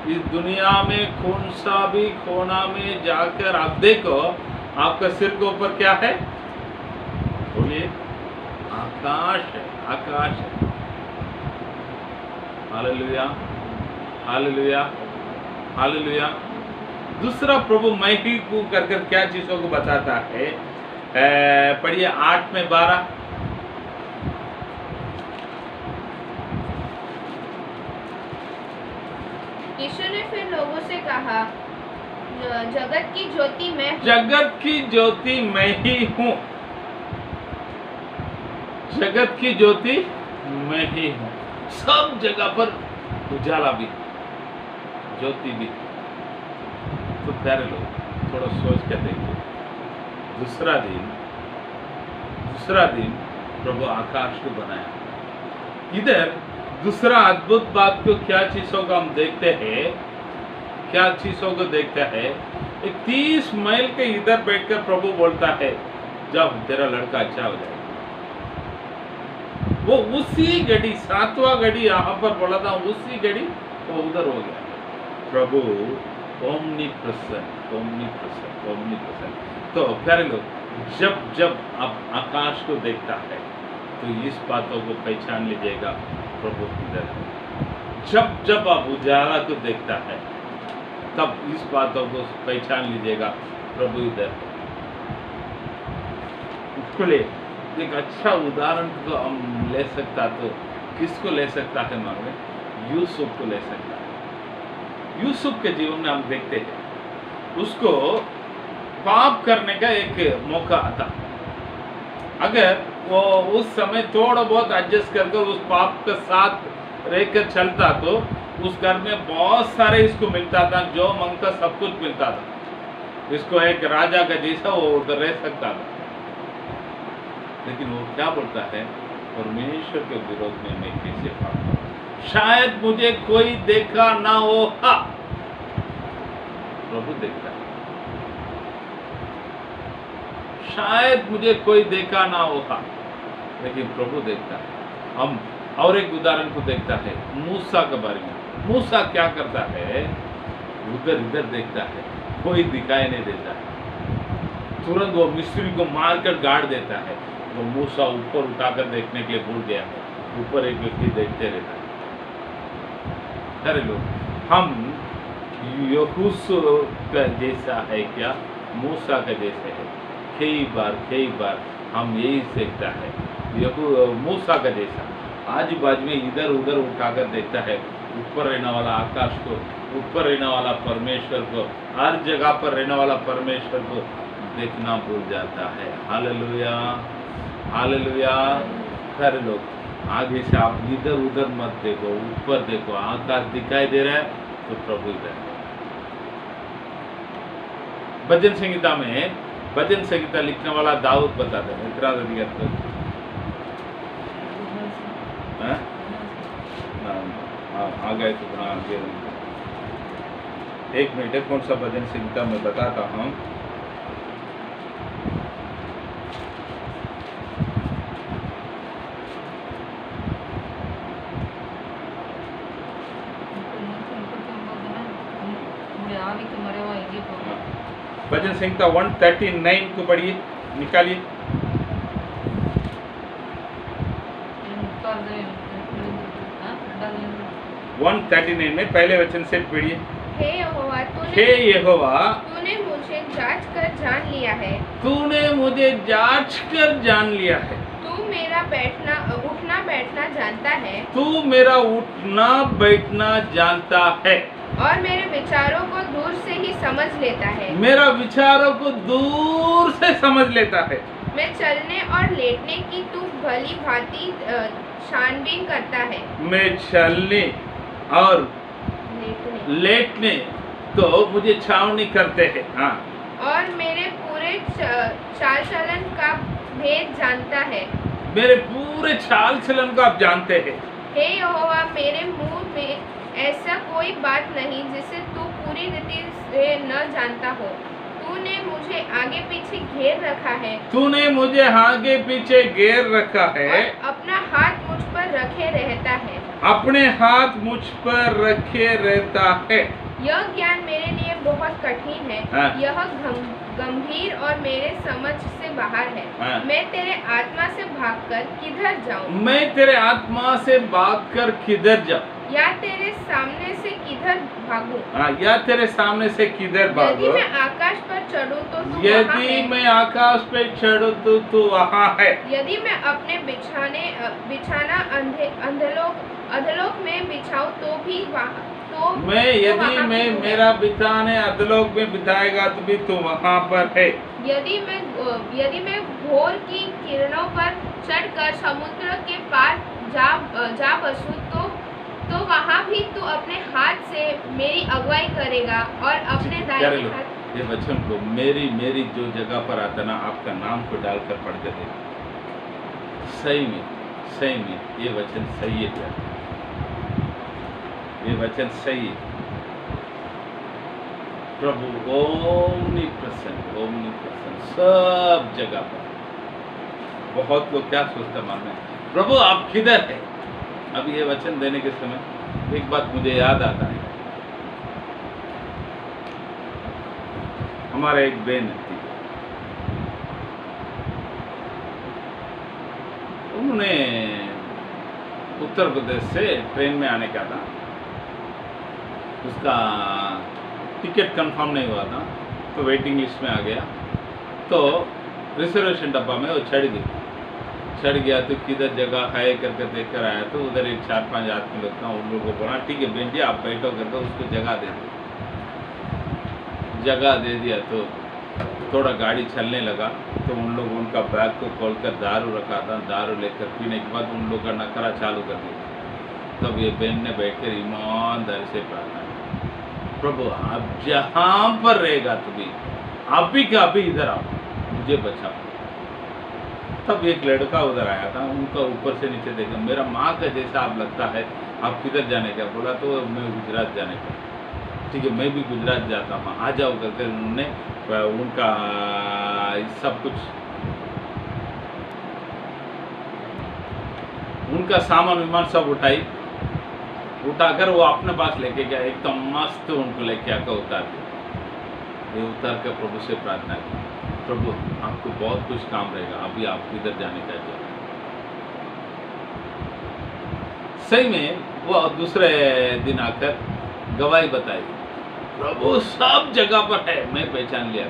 इस दुनिया में कौन सा भी कोना में जाकर आप देखो, आपका सिर के ऊपर क्या है बोलिए, आकाश है, आकाश है। Hallelujah, hallelujah, hallelujah. दूसरा प्रभु मैं ही को कर क्या चीजों को बताता है, पढ़िए 8 में 12। यीशु ने फिर लोगों से कहा, जगत की ज्योति मैं हूँ। जगत की ज्योति मैं ही हूँ, जगत की ज्योति मैं ही हूँ। सब जगह पर उजाला भी, ज्योति भी। तो प्यारे लोग थोड़ा सोच कर देखिए, दूसरा दिन प्रभु आकाश को बनाया। इधर दूसरा अद्भुत बात को क्या चीजों को हम देखते हैं, एक 30 मील के इधर बैठकर प्रभु बोलता है जब तेरा लड़का अच्छा हो जाएगा। वो उसी घड़ी 7वां घड़ी यहाँ पर बोला था, उसी घड़ी वो उधर हो गया। प्रभु ओमनी प्रसन्न। तो प्यारे लोग जब आप आकाश को देखता है तो इस बातों को पहचान लीजिएगा प्रभु किधर है। जब आप उजाला को देखता है तब इस बातों को पहचान लीजिएगा प्रभु इधर है। उसको ले एक अच्छा उदाहरण को हम ले सकता, तो किसको ले सकता है मालूम? यूसुफ को ले सकता है। यूसुफ के जीवन में हम देखते हैं उसको पाप करने का एक मौका आता। अगर वो उस समय थोड़ा बहुत एडजस्ट करके उस पाप के साथ रहकर चलता तो उस घर में बहुत सारे इसको मिलता था, जो मांगता सब कुछ मिलता था। इसको एक राजा का जैसा वो उधर रह सकता था। लेकिन वो क्या बोलता है, परमेश्वर के विरोध में मैं कैसे पाप करूं? शायद मुझे कोई देखा ना हो। प्रभु देखता है, शायद मुझे कोई देखा ना होगा लेकिन प्रभु देखता है। हम और एक उदाहरण को देखता है मूसा के बारे में। मूसा क्या करता है, उधर इधर देखता है, कोई दिखाई नहीं देता है, तुरंत वो मिस्त्री को मारकर गाड़ देता है। वो मूसा ऊपर उठाकर देखने के लिए भूल गया है, ऊपर एक व्यक्ति देखते रहता है। अरे लोग हम यहोशू का जैसा है क्या, मूसा का जैसे है? कई बार हम यही सीखता है, मूसा का जैसा आजू बाजू में इधर उधर उठाकर देखता है, ऊपर रहने वाला आकाश को, ऊपर रहने वाला परमेश्वर को, हर जगह पर रहने वाला परमेश्वर को देखना भूल जाता है। Hallelujah, hallelujah. सारे लोग आगे से आप इधर उधर मत देखो, ऊपर देखो, आकाश दिखाई दे रहा है तो प्रभु इधर है। भजन संहिता में, भजन संहिता लिखने वाला दाऊद बताते हैं, इतना अधिकार आ गए तो बना आगे। एक मिनट है, कौन सा भजन संहिता मैं बताता हूँ। भजन संहिता 139 को पढ़िए, निकालिए। 139 में पहले वचन से पढ़िए। हे यहोवा, तूने मुझे जांच कर जान लिया है। तूने मुझे जांच कर जान लिया है। तू मेरा उठना बैठना जानता है। तू मेरा उठना बैठना जानता है। और मेरे विचारों को दूर से ही समझ लेता है। मेरा विचारों को दूर से समझ लेता है। मैं चलने और लेटने की तू भली भांति छानबीन करता है। मैं चलने और लेटने तो मुझे छावनी करते हैं। हाँ। और मेरे पूरे चाल चलन का भेद जानता है। मेरे पूरे चाल चलन को आप जानते हैं। हे यहोवा, मेरे मुंह में ऐसा कोई बात नहीं जिसे तू पूरी रीति से न जानता हो। तूने मुझे आगे पीछे घेर रखा है। तूने मुझे आगे पीछे घेर रखा है। और अपना हाथ मुझ पर रखे रहता है। अपने हाथ मुझ पर रखे रहता है। यह ज्ञान मेरे लिए बहुत कठिन है। हाँ। यह गंभीर और मेरे समझ से बाहर है। हाँ। मैं तेरे आत्मा से भागकर किधर जाऊं? मैं तेरे आत्मा से भागकर किधर जाऊं? या तेरे सामने से किधर भागूं? हाँ, या तेरे सामने से किधर भागूं? यदि मैं आकाश पर चढ़ूं तो तू वहाँ है। यदि मैं आकाश पे चढ़ूं तो तू वहाँ है। यदि मैं अपने बिछाना अधोलोक में बिछाऊं तो भी वहाँ यदि मैं मेरा बिताने अधोलोक में बिताएगा तो भी तू वहाँ पर है। यदि मैं भोर की किरणों पर चढ़कर समुद्र के पार जा बसूं तो वहाँ भी तू अपने हाथ से मेरी अगुवाई करेगा और अपने दाहिने हाथ। ये वचन को मेरी जो जगह पर आता ना, आपका नाम को डालकर पढ़ते थे। सही में ये वचन सही है। ये वचन सही है। प्रभु ओमनीप्रेजेंट सब जगह पर। बहुत लोग क्या सोचते मानते हैं, प्रभु आप किधर है? अब ये वचन देने के समय एक बात मुझे याद आता है। हमारे एक बहन थी, उन्होंने उत्तर प्रदेश से ट्रेन में आने का था। उसका टिकट कंफर्म नहीं हुआ था तो वेटिंग लिस्ट में आ गया। तो रिजर्वेशन डब्बा में वो चढ़ गया तो किधर जगह है करके देख कर आया तो उधर एक 4-5 आदमी लोग था। उन लोगों को बोला ठीक है बहन जी आप बैठो करके उसको जगह दे दिया। तो थोड़ा गाड़ी चलने लगा तो उन लोग उनका बैग को खोलकर दारू रखा था, दारू लेकर पीने के बाद उन लोग का नखरा चालू कर दिया। तब ये बहन ने बैठकर ईमानदारी से प्रार्थना की, प्रभु आप जहाँ पर रहेगा तुम्हें अभी का अभी इधर आओ, मुझे बचाओ। तब एक लड़का उधर आया था, उनका ऊपर से नीचे देखा, मेरा माँ का जैसा आप लगता है, आप किधर जाने का? बोला तो मैं गुजरात जाने का। ठीक है मैं भी गुजरात जाता हूँ, आ जाओ करके उन्होंने उनका सब कुछ उनका सामान विमान सब उठाकर वो अपने पास लेके गया। एकदम मस्त उनको लेके आकर उतार दिया। ये उतार कर प्रभु से प्रार्थना की, प्रभु आपको बहुत कुछ काम रहेगा, अभी आप किधर जाने का जाओ। सही में वो दूसरे दिन आकर गवाही बताई, प्रभु सब जगह पर है, मैं पहचान लिया।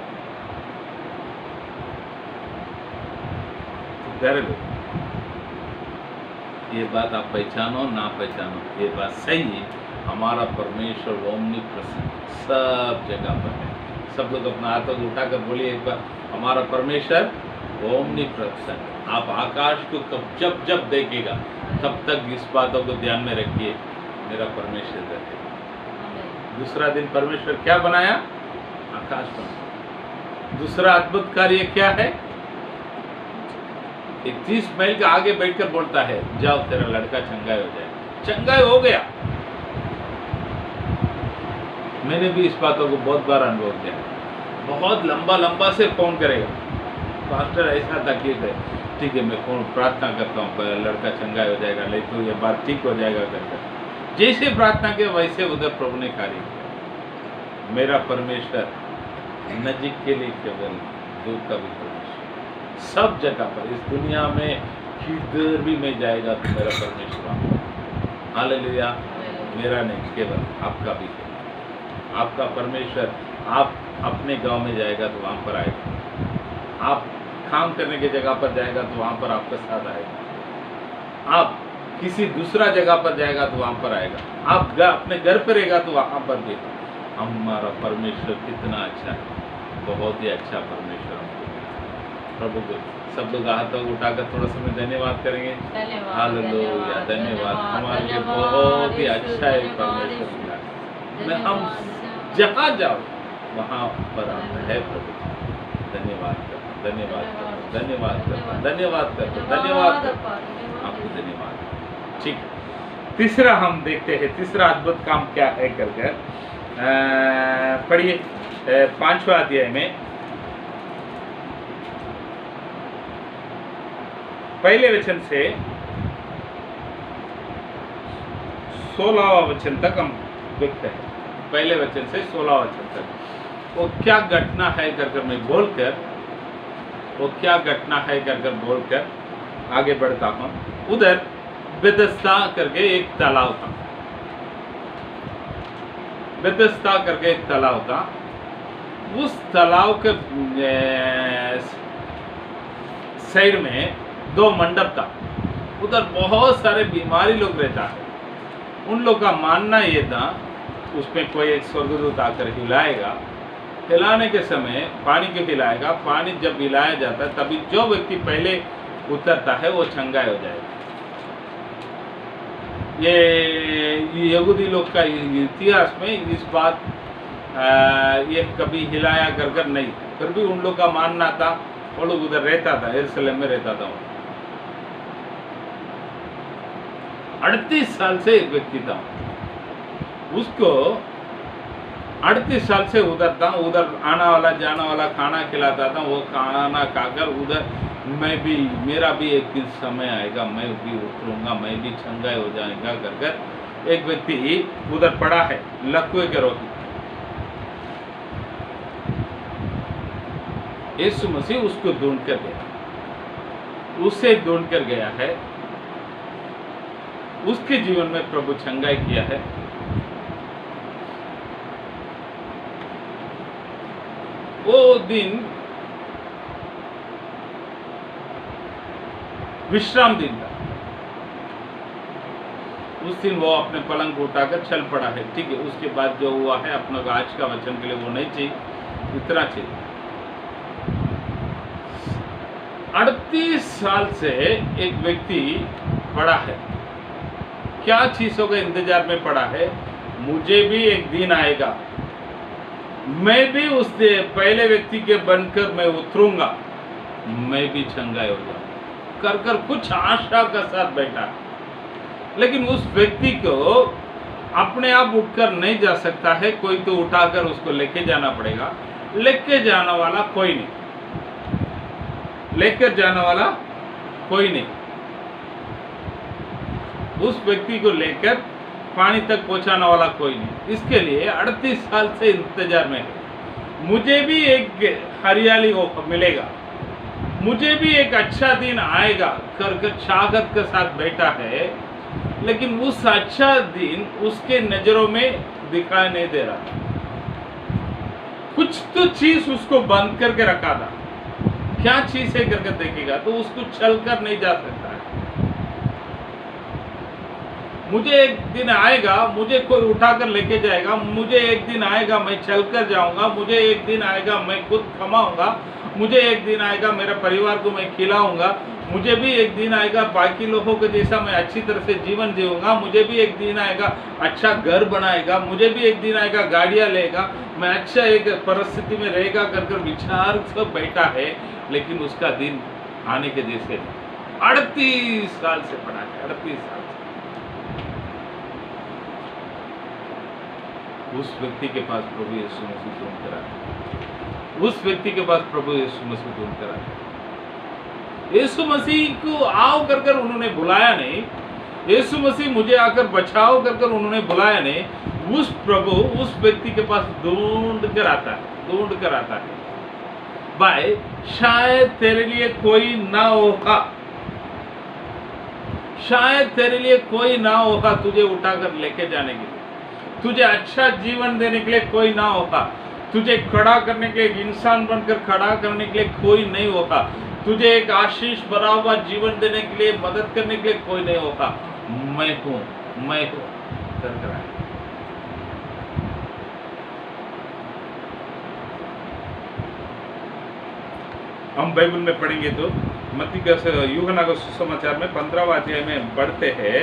प्यारे लोग, ये बात आप पहचानो ना पहचानो, ये बात सही है, हमारा परमेश्वर ओमनी प्रेजेंट सब जगह पर है। सब लोग अपना हाथों को उठाकर बोलिए एक बार, हमारा परमेश्वर ओमनी प्रेजेंट। आप आकाश को कब जब जब देखेगा तब तक इस बातों को ध्यान में रखिए, मेरा परमेश्वर इधर है। दूसरा दिन परमेश्वर क्या बनाया? आकाश बनाया। दूसरा अद्भुत कार्य क्या है? 30 मील के आगे बैठकर बोलता है, जाओ तेरा लड़का चंगाई हो जाए। चंगाई हो गया। मैंने भी इस बातों को बहुत बार अनुभव किया। बहुत लंबा लंबा से फोन करेगा, पास्टर ऐसा था कि ठीक है मैं फोन प्रार्थना करता हूँ लड़का चंगाई हो जाएगा, नहीं तो ये बात ठीक हो जाएगा करके जैसे प्रार्थना किया वैसे उधर प्रभु ने कार्य किया। मेरा परमेश्वर नजीक के लिए केवल दूर का भी परमेश्वर, सब जगह पर इस दुनिया में किधर भी मैं जाएगा तो मेरा परमेश्वर, हालेलुया। मेरा नहीं, केवल आपका भी। आपका परमेश्वर, आप अपने गांव में जाएगा तो वहाँ पर आएगा, आप काम करने की जगह पर जाएगा तो वहाँ पर आपका साथ आएगा, आप किसी दूसरा जगह पर जाएगा तो वहाँ पर आएगा, आप अपने घर पर रहेगा तो वहाँ पर भी। हमारा परमेश्वर कितना अच्छा है, बहुत ही अच्छा परमेश्वर हमको। प्रभु को सब लोग हाथों उठाकर थोड़ा समय धन्यवाद करेंगे। हालेलुया, धन्यवाद। हमारे लिए बहुत ही अच्छा है परमेश्वर मिला। मैं हम जहाँ जाओ वहाँ पर आता है प्रभु। धन्यवाद करता, धन्यवाद करता, धन्यवाद करता, धन्यवाद करता, धन्यवाद करता, आपको धन्यवाद। ठीक, तीसरा हम देखते हैं, तीसरा अद्भुत काम क्या है करके पढ़िए 5वां अध्याय में पहले वचन से 16वां वचन तक हम देखते हैं। पहले वचन से 16वां वचन तक वो क्या घटना है करकर मैं बोलकर, वो क्या घटना है करकर बोलकर आगे बढ़ता हूँ। उधर बेथेस्दा करके एक तालाब था, बेथेस्दा करके एक तालाब था। उस तालाब के साइड में 2 मंडप था। उधर बहुत सारे बीमारी लोग रहता है। उन लोग का मानना ये था उसमें कोई एक स्वर्गदूत आकर हिलाएगा, हिलाने के समय पानी को हिलाएगा, पानी जब हिलाया जाता है तभी जो व्यक्ति पहले उतरता है वो चंगाई हो जाएगा। ये यहूदी लोग का इतिहास में इस बात ये कभी हिलाया कर नहीं, फिर भी उन लोग का मानना था। वो लोग उधर रहता था, यरूशलेम में रहता था। 38 साल से एक व्यक्ति था, उसको 38 साल से उधर था, उधर आना वाला जाना वाला खाना खिलाता था। वो खाना खाकर उधर मैं भी, मेरा भी एक दिन समय आएगा, मैं भी उतरूंगा, मैं भी चंगाई हो जाएगा कर एक व्यक्ति उधर पड़ा है लकवे के रोगी। यीशु मसीह उसको ढूंढ कर गया, उसे ढूंढ कर गया है, उसके जीवन में प्रभु चंगाई किया है। वो दिन विश्राम दिन था। उस दिन वो अपने पलंग को उठाकर चल पड़ा है। ठीक है, उसके बाद जो हुआ है अपना आज का वचन के लिए वो नहीं चाहिए, इतना चाहिए। 38 साल से एक व्यक्ति पड़ा है, क्या चीजों का इंतजार में पड़ा है? मुझे भी एक दिन आएगा, मैं भी उस पहले व्यक्ति के बनकर मैं उतरूंगा, मैं भी चंगाई हो जाऊंगा कर कर कुछ आशा का साथ बैठा। लेकिन उस व्यक्ति को अपने आप उठकर नहीं जा सकता है, कोई तो उठाकर उसको लेके जाना पड़ेगा। लेके जाने वाला कोई नहीं, लेकर जाने वाला कोई नहीं। उस व्यक्ति को लेकर पानी तक पहुंचाने वाला कोई नहीं। इसके लिए 38 साल से इंतजार में है। मुझे भी एक हरियाली वो मिलेगा, मुझे भी एक अच्छा दिन आएगा कर चाहत के साथ बैठा है। लेकिन उस अच्छा दिन उसके नजरों में दिखाई नहीं दे रहा। कुछ तो चीज उसको बंद करके रखा था। क्या चीज है करके देखेगा तो उसको चल कर नहीं जा सकता है। मुझे एक दिन आएगा, मुझे कोई उठाकर लेके जाएगा, मुझे एक दिन आएगा मैं चलकर जाऊंगा, मुझे एक दिन आएगा मैं खुद कमाऊंगा, मुझे एक दिन आएगा मेरे परिवार को मैं खिलाऊंगा, मुझे भी एक दिन आएगा बाकी लोगों के जैसा मैं अच्छी तरह से जीवन जीऊंगा, मुझे भी एक दिन आएगा अच्छा घर बनाएगा, मुझे भी एक दिन आएगा गाड़ियां लेगा, मैं अच्छा एक परिस्थिति में रहेगा कर विचार सब बैठा है, लेकिन उसका दिन आने के जैसे 38 साल से पड़ा है, 38 साल से। उस व्यक्ति के पास प्रभु यीशु मसीह ढूंढ कर आया, उस व्यक्ति के पास प्रभु यीशु मसीह ढूंढ कर आया। यीशु मसीह को आओ कर उन्होंने बुलाया नहीं, यीशु मसीह मुझे आकर बचाओ कर उन्होंने बुलाया नहीं, उस प्रभु उस व्यक्ति के पास ढूंढ कर आता है। भाई शायद तेरे लिए कोई ना होगा, शायद तेरे लिए कोई ना होगा तुझे उठाकर लेके जाने के लिए, तुझे अच्छा जीवन देने के लिए कोई ना होगा, तुझे खड़ा करने के लिए, इंसान बनकर खड़ा करने के लिए कोई नहीं होगा, तुझे एक आशीष भरा हुआ जीवन देने के लिए, मदद करने के लिए कोई नहीं होगा। मैं हूं कर आया। हम बाइबल में पढ़ेंगे तो मत्ती का यूहन्ना का सुसमाचार में 15वां अध्याय में पढ़ते हैं,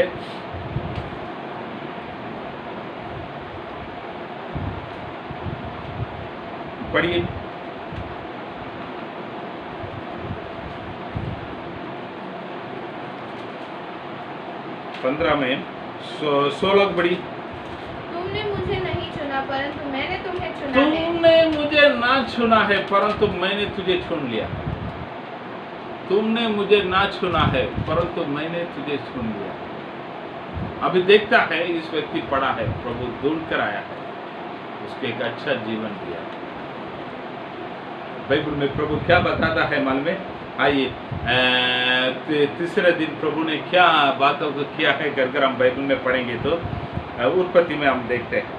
पढ़िए। 15 में 16 बड़ी। तुमने मुझे नहीं चुना परंतु मैंने तुम्हें चुना है। तुमने मुझे ना चुना है परंतु मैंने तुझे चुन लिया। तुमने मुझे ना चुना है परंतु मैंने तुझे चुन लिया। अभी देखता है इस व्यक्ति पड़ा है, प्रभु ढूंढ कर आया है, उसको एक अच्छा जीवन दिया। बाइबल में प्रभु क्या बताता है मालूम है? आइए तीसरे दिन प्रभु ने क्या बातों को किया है कर हम बाइबल में पढ़ेंगे तो उत्पत्ति में हम देखते हैं।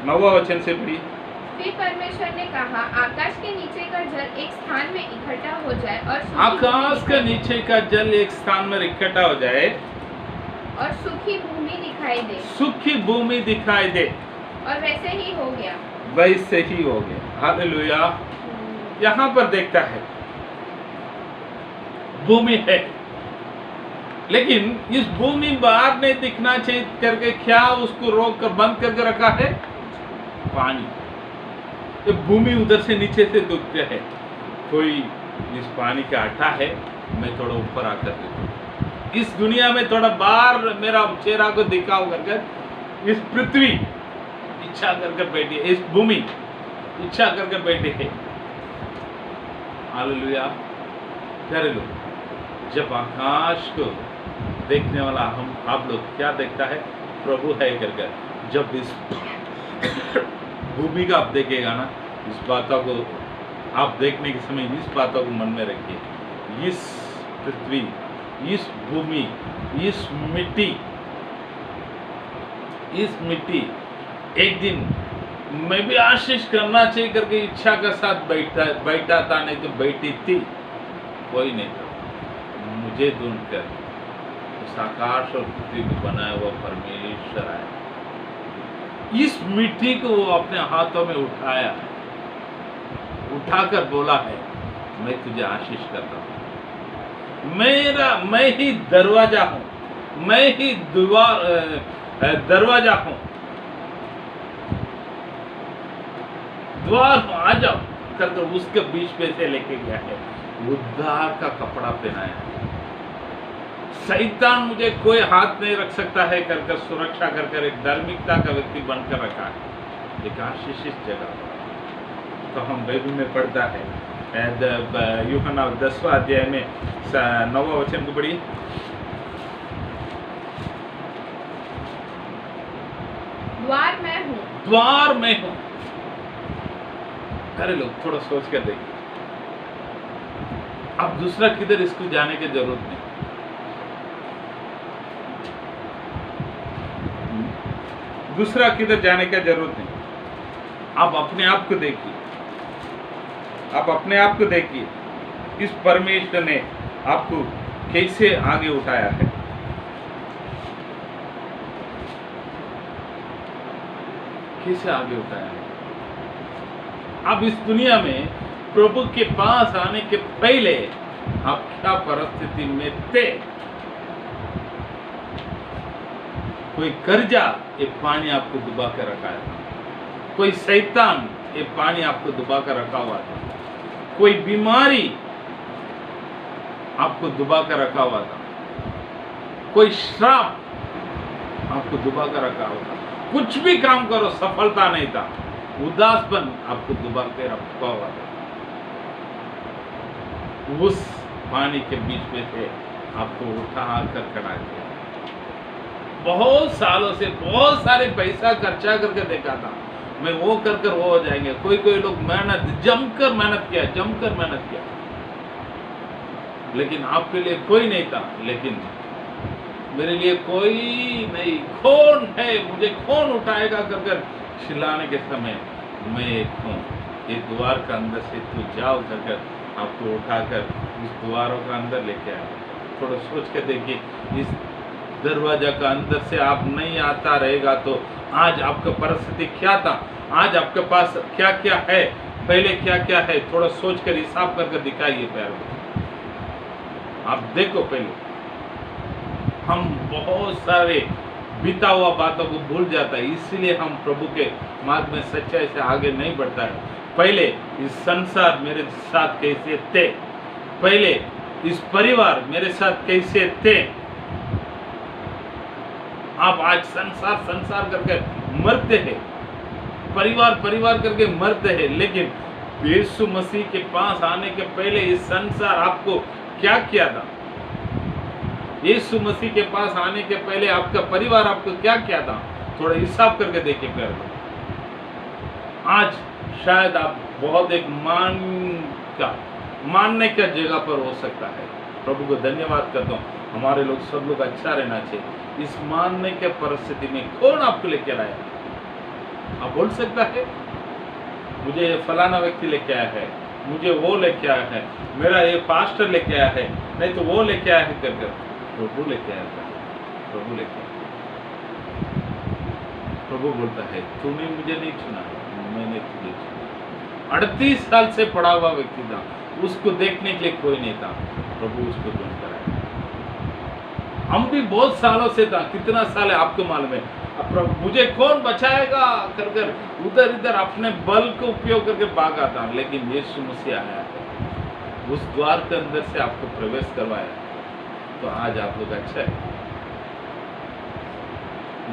नौवां वचन से पढ़िए। फिर परमेश्वर ने कहा, आकाश के नीचे का जल एक स्थान में इकट्ठा हो जाए और आकाश के नीचे का जल एक स्थान में इकट्ठा हो जाए और सूखी भूमि दिखाई दे। सूखी भूमि दिखाई दे। और वैसे ही हो गया। वैसे ही हो गया। हालेलुया। यहाँ पर देखता है भूमि है, लेकिन इस भूमि बाहर नहीं दिखना चाहिए करके क्या उसको रोक कर बंद करके रखा है? पानी। ये भूमि उधर से नीचे से दिखते है। कोई इस पानी का अट्ठा है, मैं थोड़ा ऊपर आकर देखता हूं, इस दुनिया में थोड़ा बाहर मेरा चेहरा को दिखाओ कर इस पृथ्वी इच्छा करके बैठी है, इस भूमि इच्छा करके बैठे है। हालेलुया। करे लो, जब आकाश को देखने वाला हम आप लोग क्या देखता है? प्रभु है करके। जब इस भूमि का आप देखेगा ना, इस बातों को आप देखने के समय इस बातों को मन में रखिए। इस पृथ्वी, इस भूमि, इस मिट्टी एक दिन मैं भी आशीष करना चाहिए करके इच्छा के साथ बैठा था, नहीं तो बैठी थी, कोई नहीं था। मुझे ढूंढकर उस आकाश और पृथ्वी को बनाया हुआ परमेश्वर आया। इस मिट्टी को वो अपने हाथों में उठाया, उठाकर बोला है, मैं तुझे आशीष करता हूं। मैं ही दरवाजा हूं, मैं ही दरवाजा हूं, द्वार आ जाओ करके उसके बीच पे से लेके गया है। उद्धार का कपड़ा पहनाया। शैतान मुझे कोई हाथ नहीं रख सकता है करके सुरक्षा करके एक धार्मिकता का व्यक्ति बनकर रखा है, एक आशीषित जगह। तो हम बाइबल में पढ़ता है यूहन्ना 10वां अध्याय में 9वां वचन को पढ़िए। द्वार मैं हूँ। द्वार मैं हूँ। अरे लोग थोड़ा सोच कर देखिए, अब दूसरा किधर इसको जाने की जरूरत नहीं। दूसरा किधर जाने की जरूरत नहीं। आप अपने आप को देखिए, आप अपने आप को देखिए, इस परमेश्वर ने आपको कैसे आगे उठाया है। कैसे आगे उठाया है। आप इस दुनिया में प्रभु के पास आने के पहले आप क्या परिस्थिति में थे। कोई कर्जा ये पानी आपको डुबा कर रखा है, कोई शैतान ये पानी आपको डुबा कर रखा हुआ था, कोई बीमारी आपको डुबा कर रखा हुआ था, कोई श्राप आपको डुबा कर रखा हुआ था। कुछ भी काम करो सफलता नहीं था, उदासपन आपको डुबा के रखा हुआ था। उस पानी के बीच में थे, आपको उठा कर खड़ा किया। बहुत सालों से बहुत सारे पैसा खर्चा करके देखा था, मैं वो कर वो हो जाएंगे। कोई कोई लोग जमकर मेहनत किया, लेकिन आपके लिए कोई नहीं था। लेकिन मेरे लिए कोई नहीं, कौन है, मुझे कौन उठाएगा कर चिल्लाने के समय मैं एक हूँ, ये द्वार का अंदर से तू जाओ कर आपको उठाकर इस द्वारों का अंदर लेके आया। थोड़ा सोच के देखिए, इस दरवाजा का अंदर से आप नहीं आता रहेगा तो आज आपका परिस्थिति क्या था, आज आपके पास क्या क्या है, पहले क्या क्या है। थोड़ा सोच कर हिसाब करके दिखाइए प्यार। आप देखो, पहले हम बहुत सारे बीता हुआ बातों को भूल जाता है, इसलिए हम प्रभु के मार्ग में सच्चाई से आगे नहीं बढ़ता है। पहले इस संसार मेरे साथ कैसे थे, पहले इस परिवार मेरे साथ कैसे थे। आप आज संसार करके मरते हैं, परिवार करके मरते हैं। लेकिन यीशु मसीह के पास आने के पहले इस संसार आपको क्या किया था, यीशु मसीह के पास आने के पहले आपका परिवार आपको क्या किया था, थोड़ा हिसाब करके देखिए प्यार। आज शायद आप बहुत एक मानने का जगह पर हो सकता है। प्रभु को धन्यवाद करता हूँ, हमारे लोग सब लोग अच्छा रहना चाहिए। इस मानने के परिस्थिति में कौन आपको लेके आया? आप बोल सकता है मुझे ये फलाना व्यक्ति लेके आया है, मुझे वो लेके आया है, मेरा ये पास्टर लेके आया है, नहीं तो वो लेके आया है कर प्रभु लेके आया था। प्रभु लेके आया। प्रभु बोलता है तूने मुझे नहीं चुना, मैंने तुझे चुना। 38 साल से पड़ा हुआ व्यक्ति था, उसको देखने के लिए कोई नहीं था, प्रभु उसको चुन कर आया। हम भी बहुत सालों से था, कितना साल है आपको मालूम है। अब मुझे कौन बचाएगा कर उधर इधर अपने बल को उपयोग करके भागा था, लेकिन यीशु मसीह आया है, उस द्वार के अंदर से आपको प्रवेश करवाया, तो आज आप लोग अच्छा है।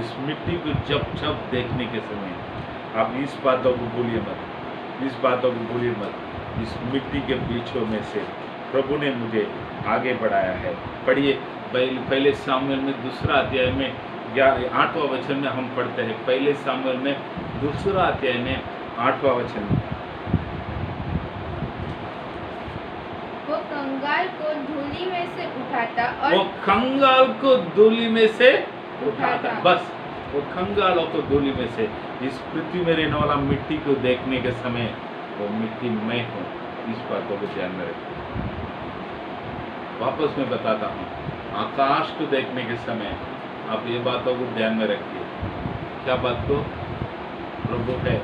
इस मिट्टी को जब देखने के समय आप इस बातों को भूलिए मत, इस बातों को भूलिए मत। इस मिट्टी के बीचों में से प्रभु ने मुझे आगे बढ़ाया है। पढ़िए पहले सामुएल में 2 अध्याय में 8वां वचन में हम पढ़ते हैं। पहले सामुएल में 2 अध्याय में 8वां वचन में, वो कंगाल को धूली में से उठाता और वो कंगाल को धूली में से उठाता। बस वो कंगालों को धूली में से, इस पृथ्वी में रहने वाला मिट्टी को देखने के समय वो मिट्टी मैं हूँ, इस बातों को ध्यान में रखिए। वापस मैं बताता हूँ, आकाश को देखने के समय आप ये बातों को ध्यान में रखिए। क्या बात को? प्रभु है।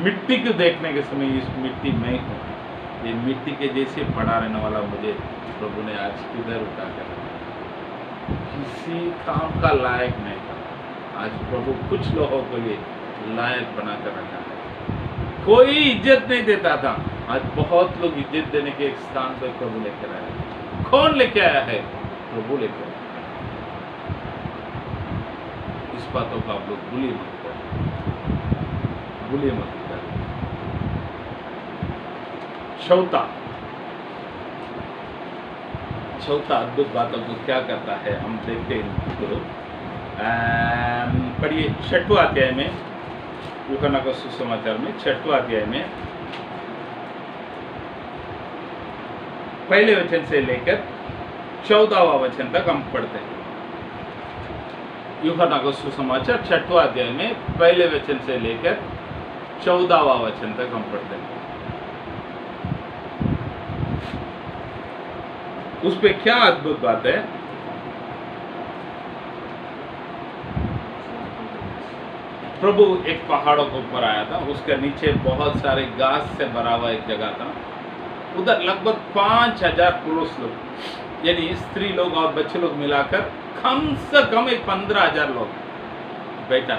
मिट्टी को देखने के समय इस मिट्टी मैं हूँ, ये मिट्टी के जैसे पड़ा रहने वाला मुझे प्रभु ने आज किधर उठा कर किसी काम का लायक नहीं था, आज प्रभु कुछ लोगों के लिए लायक बना कर रखा है। कोई इज्जत नहीं देता था, आज बहुत लोग इज्जत देने के एक स्थान पर प्रभु लेकर आया। कौन लेके आया है? प्रभु लेकर आया। इस बातों को आप लोग भूलिए मत, भूलिए मत। चौथा अद्भुत बातों को क्या करता है हम देखते हैं। तो पढ़िए 6वां अध्याय में, यूहन्ना का सुसमाचार में 6वां अध्याय में पहले वचन से लेकर 14वां वचन तक हम पढ़ते हैं। यूहन्ना का सुसमाचार 6वां अध्याय में पहले वचन से लेकर 14वां वचन तक हम पढ़ते हैं। उस पे क्या अद्भुत बात है। प्रभु एक पहाड़ों के ऊपर आया था, उसके नीचे बहुत सारे घास से भरा हुआ एक जगह था। उधर लगभग 5000 पुरुष लोग यानी स्त्री लोग और बच्चे लोग मिलाकर कम से कम एक 15,000 लोग बैठा।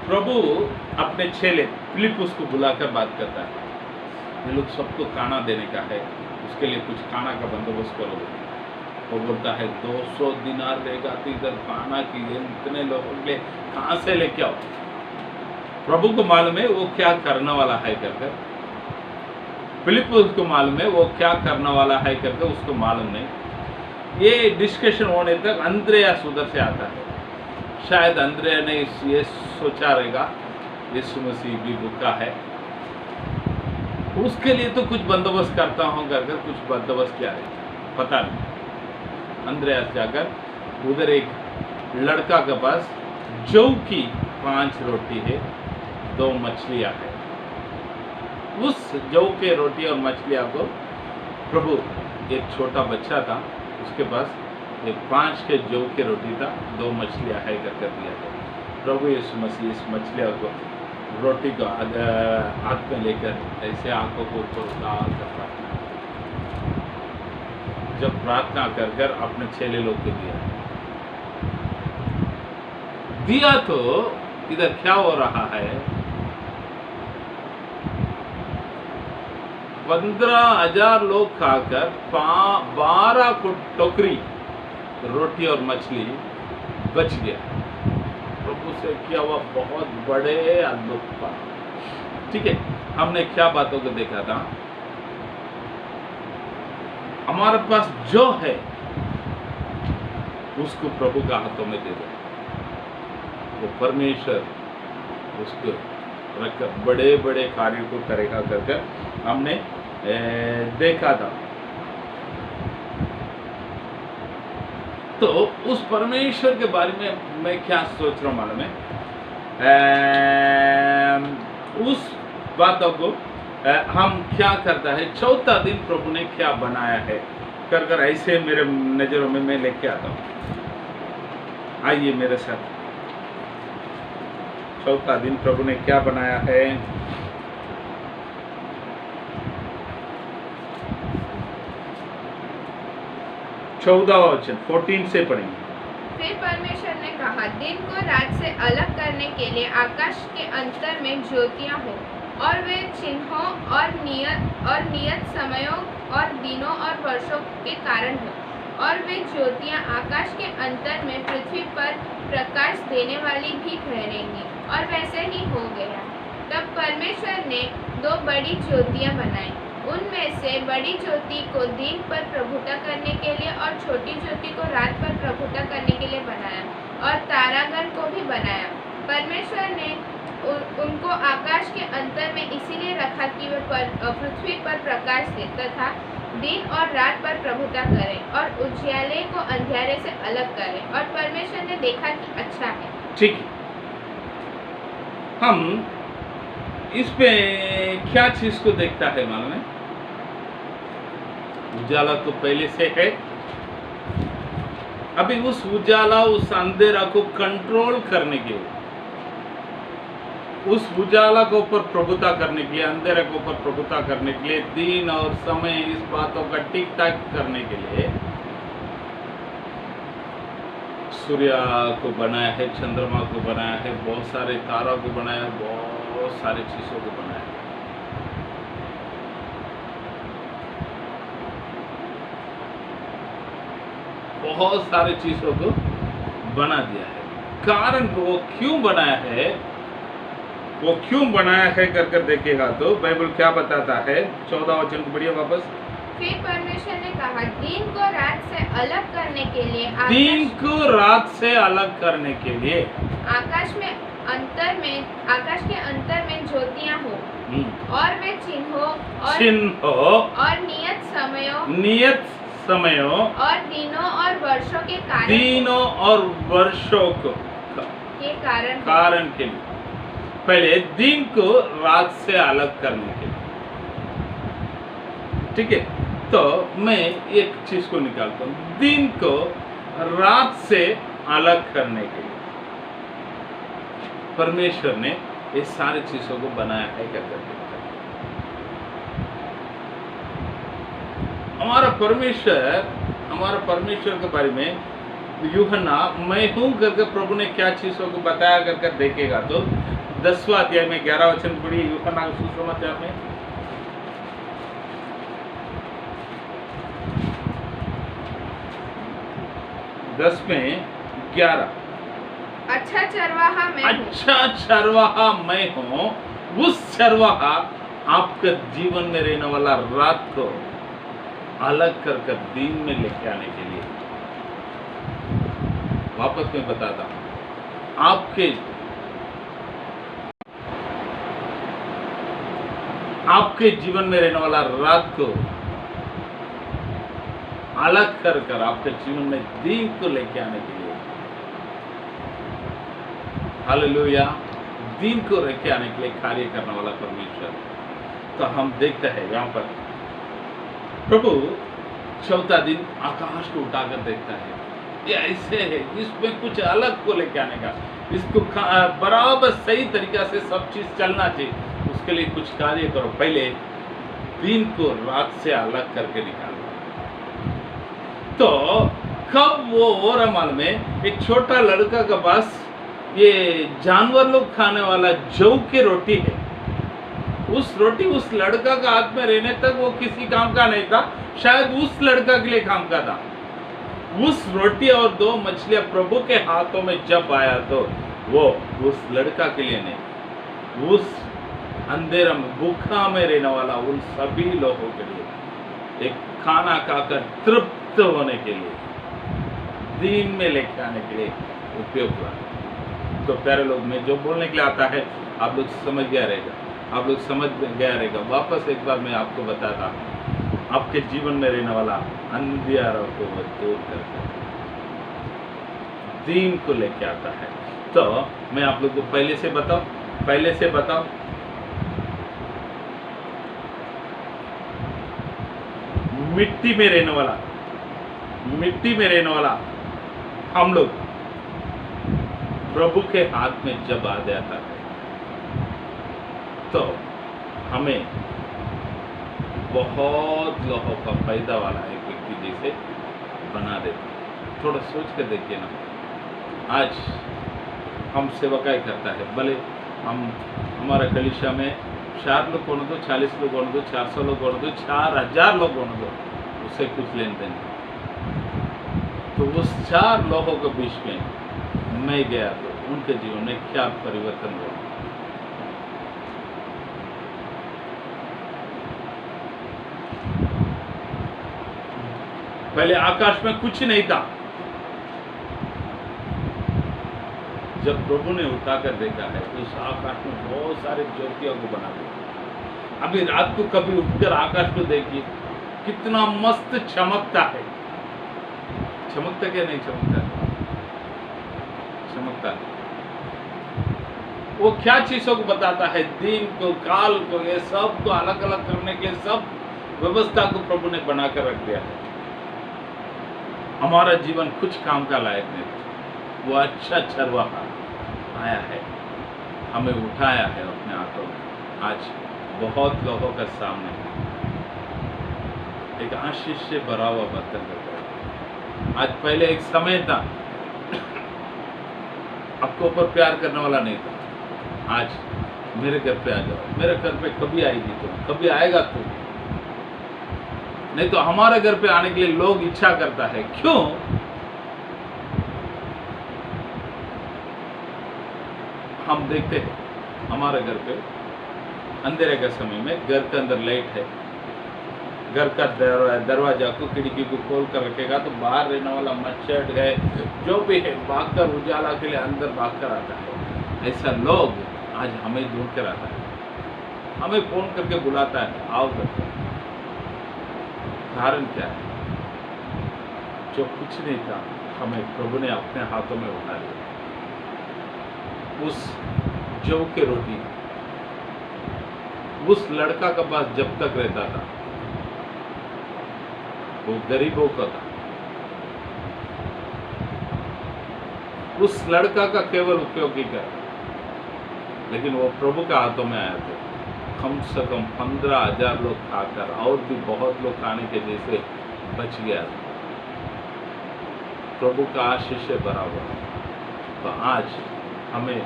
प्रभु अपने चेले फिलिपुस को बुलाकर बात करता है, ये लोग सबको खाना देने का है, उसके लिए कुछ खाना का बंदोबस्त करो। वो बोलता है 200 दिनार देगा तो इधर खाना की इतने लोगों के लिए कहाँ से लेके आओ। प्रभु को मालूम है वो क्या करने वाला है करके, फिलिपुस को मालूम है वो क्या करने वाला है करके उसको मालूम नहीं। ये डिस्कशन होने तक अंद्रयास उधर से आता है। शायद अंद्रया ने ये सोचा रहेगा यीशु मसीह भी भूखा है, उसके लिए तो कुछ बंदोबस्त करता हूँ करके कुछ बंदोबस्त किया है, पता नहीं। अंद्रयास जाकर उधर एक लड़का के पास जौ की 5 रोटी है, 2 मछलियाँ है। उस जौ के रोटी और मछलियाँ को प्रभु, एक छोटा बच्चा था उसके पास एक 5 के जौ के रोटी था, 2 मछलियाँ है कर दिया था। प्रभु यीशु मसीह इस मछलियों को रोटी को हाथ में लेकर ऐसे आंखों को ऊपर उठाकर प्रार्थना, जब प्रार्थना कर कर अपने चेले लोग को दिया तो इधर क्या हो रहा है, 15,000 लोग खाकर 12 को टोकरी रोटी और मछली बच गया। प्रभु से किया हुआ बहुत बड़े अद्भुत बात। ठीक है, हमने क्या बातों को देखा था, हमारे पास जो है उसको प्रभु का हाथों में दे दो, वो परमेश्वर उसको रखकर बड़े बड़े कार्यों को करेगा करके हमने देखा था। तो उस परमेश्वर के बारे में मैं क्या सोच रहा हूँ मालूम है, उस बातों को हम क्या करता है, 4था दिन प्रभु ने क्या बनाया है कर कर ऐसे मेरे नजरों में मैं लेके आता हूँ। आइए मेरे साथ, 4था दिन प्रभु ने क्या बनाया है। चौदह वचन 14 से पढ़ेंगे। फिर परमेश्वर ने कहा, दिन को रात से अलग करने के लिए आकाश के अंतर में ज्योतियां हो, और वे चिन्हों और नियत समयों और दिनों और वर्षों के कारण हो, और वे ज्योतियां आकाश के अंतर में पृथ्वी पर प्रकाश देने वाली भी ठहरेंगी। और वैसे ही हो गया। तब परमेश्वर ने 2 बड़ी ज्योतियां बनाई, उनमें से बड़ी ज्योति को दिन पर प्रभुता करने के लिए और छोटी ज्योति को रात पर प्रभुता करने के लिए बनाया, और तारागण को भी बनाया। परमेश्वर ने उनको आकाश के अंतर में इसीलिए रखा कि वे पृथ्वी पर प्रकाश दे तथा दिन और रात पर प्रभुता करें, और उजियाले को अंधेरे से अलग करें। और परमेश्वर ने देखा कि अच्छा है। ठीक, हम इस पे क्या चीज को देखता है मालूम है, उजाला तो पहले से है, अभी उस उजाला उस अंधेरा को कंट्रोल करने के लिए, उस उजाला के ऊपर प्रभुता करने के लिए, अंधेरे के ऊपर प्रभुता करने के लिए, दिन और समय इस बातों का ठीक ठाक करने के लिए सूर्य को बनाया है, चंद्रमा को बनाया है, बहुत सारे तारा को बनाया है, बहुत सारी चीजों को बनाया है। बहुत सारी चीजों को बना दिया है। कारण वो क्यों बनाया है, वो क्यों बनाया है कर कर देखेगा तो बाइबल क्या बताता है। 14 वचन को बढ़िया वापस। फिर परमेश्वर ने कहा, दिन को रात से अलग करने के लिए दिन को रात से अलग करने के लिए आकाश के अंतर में ज्योतियां हो, और वे चिन्हों और नियत समयों और दिनों और वर्षों के कारण दिनों और वर्षों के कारण कारण के लिए, पहले दिन को रात से अलग करने के लिए। ठीक है, तो मैं एक चीज को निकालता हूं, दिन को रात से अलग करने के लिए परमेश्वर ने ये सारी चीजों को बनाया है। क्या करके हमारा परमेश्वर के बारे में यूहन्ना मैं हूं करके प्रभु ने क्या चीजों को बताया करके देखेगा तो 10वां अध्याय में 11 वचन पढ़िए, यूहन्ना के सुसमाचार में। 10 में 11। अच्छा चरवाहा मैं हूँ। अच्छा चरवाहा मैं हूँ, उस चरवाहा आपके जीवन में रहने वाला रात को अलग कर दिन में लेके आने के लिए। वापस मैं बताता हूँ, आपके जीवन में रहने वाला रात को अलग कर आपके जीवन में दिन को लेके आने के लिए। हालेलुया, दिन को लेके आने के लिए कार्य करने वाला परमेश्वर। तो हम देखते हैं यहाँ पर प्रभु चौथा दिन आकाश को उठाकर देखता है, ये ऐसे है, इसमें कुछ अलग को लेके आने का, इसको बराबर सही तरीका से सब चीज चलना चाहिए, उसके लिए कुछ कार्य करो। पहले दिन को रात से अलग करके निकालो। तो कब वो हो रहा मालूम है, एक छोटा लड़का के पास ये जानवर लोग खाने वाला जौ की रोटी है, उस रोटी उस लड़का का हाथ में रहने तक वो किसी काम का नहीं था, शायद उस लड़का के लिए काम का था। उस रोटी और 2 मछलियां प्रभु के हाथों में जब आया तो वो उस लड़का के लिए नहीं, उस अंधेरा में भूखा में रहने वाला उन सभी लोगों के लिए एक खाना खाकर तृप्त होने के लिए, दिन में लेके आने के लिए उपयोग हुआ। तो प्यारे लोग, मैं जो बोलने के लिए आता है आप लोग समझ गया रहेगा। वापस एक बार मैं आपको बताता हूँ, आपके जीवन में रहने वाला अंधियारों को वो दूर करके दिन को लेके आता है। तो मैं आप लोग को पहले से बताऊं, मिट्टी में रहने वाला हम लोग प्रभु के हाथ में जब आ जाता है तो हमें बहुत लोगों का फायदा वाला एक व्यक्ति जैसे बना देता है। थोड़ा सोच कर देखिए ना, आज हम सेवकाई करता है, भले हमारा कलीसिया में 4 लोग होने दो, 40 लोग होने दो, 400 लोग होने दो, 4000 लोग होने दो, उससे कुछ लेन देन। तो उस 4 लोगों के बीच में मैं गया तो उनके जीवन में क्या परिवर्तन हुआ। पहले आकाश में कुछ नहीं था, जब प्रभु ने उठाकर देखा है तो उस आकाश में बहुत सारे ज्योतियों को बना दिया। अभी रात को कभी उठकर आकाश को देखिए, कितना मस्त चमकता है। चमकता क्या नहीं चमकता? चमकता है। वो क्या चीजों को बताता है? दिन को, काल को, ये सब को अलग अलग करने के लिए सब व्यवस्था को प्रभु ने बनाकर रख दिया है। हमारा जीवन कुछ काम का लायक नहीं था, वो अच्छा चरवाहा आया है, हमें उठाया है अपने हाथों में। आज बहुत लोगों के सामने एक आशीष से भरा हुआ बर्तन करता है। आज पहले एक समय था आपको ऊपर प्यार करने वाला नहीं था, आज मेरे घर पे आ जाओ, मेरे घर पे कभी आएगी तुम, कभी आएगा तुम। नहीं तो हमारे घर पे आने के लिए लोग इच्छा करता है। क्यों? हम देखते हैं हमारे घर पे अंधेरे के समय में घर के अंदर लाइट है, घर का दरवाजा को, खिड़की को खोल कर रखेगा तो बाहर रहने वाला मच्छर है, जो भी है, भागकर उजाला के लिए अंदर भागकर आता है। ऐसा लोग आज हमें ढूंढ कर आता है, हमें फोन करके बुलाता है, आओ करके। कारण क्या है? जो कुछ नहीं था हमें प्रभु ने अपने हाथों में उठा लिया। उस जौ की रोटी उस लड़का के पास जब तक रहता था वो गरीबों का था। उस लड़का का केवल उपयोग ही कर, लेकिन वो प्रभु के हाथों में आया था। कम से कम 15,000 लोग खाकर और भी बहुत लोग खाने के जैसे बच गया था। प्रभु का आशीष से भरा हुआ। तो आज हमें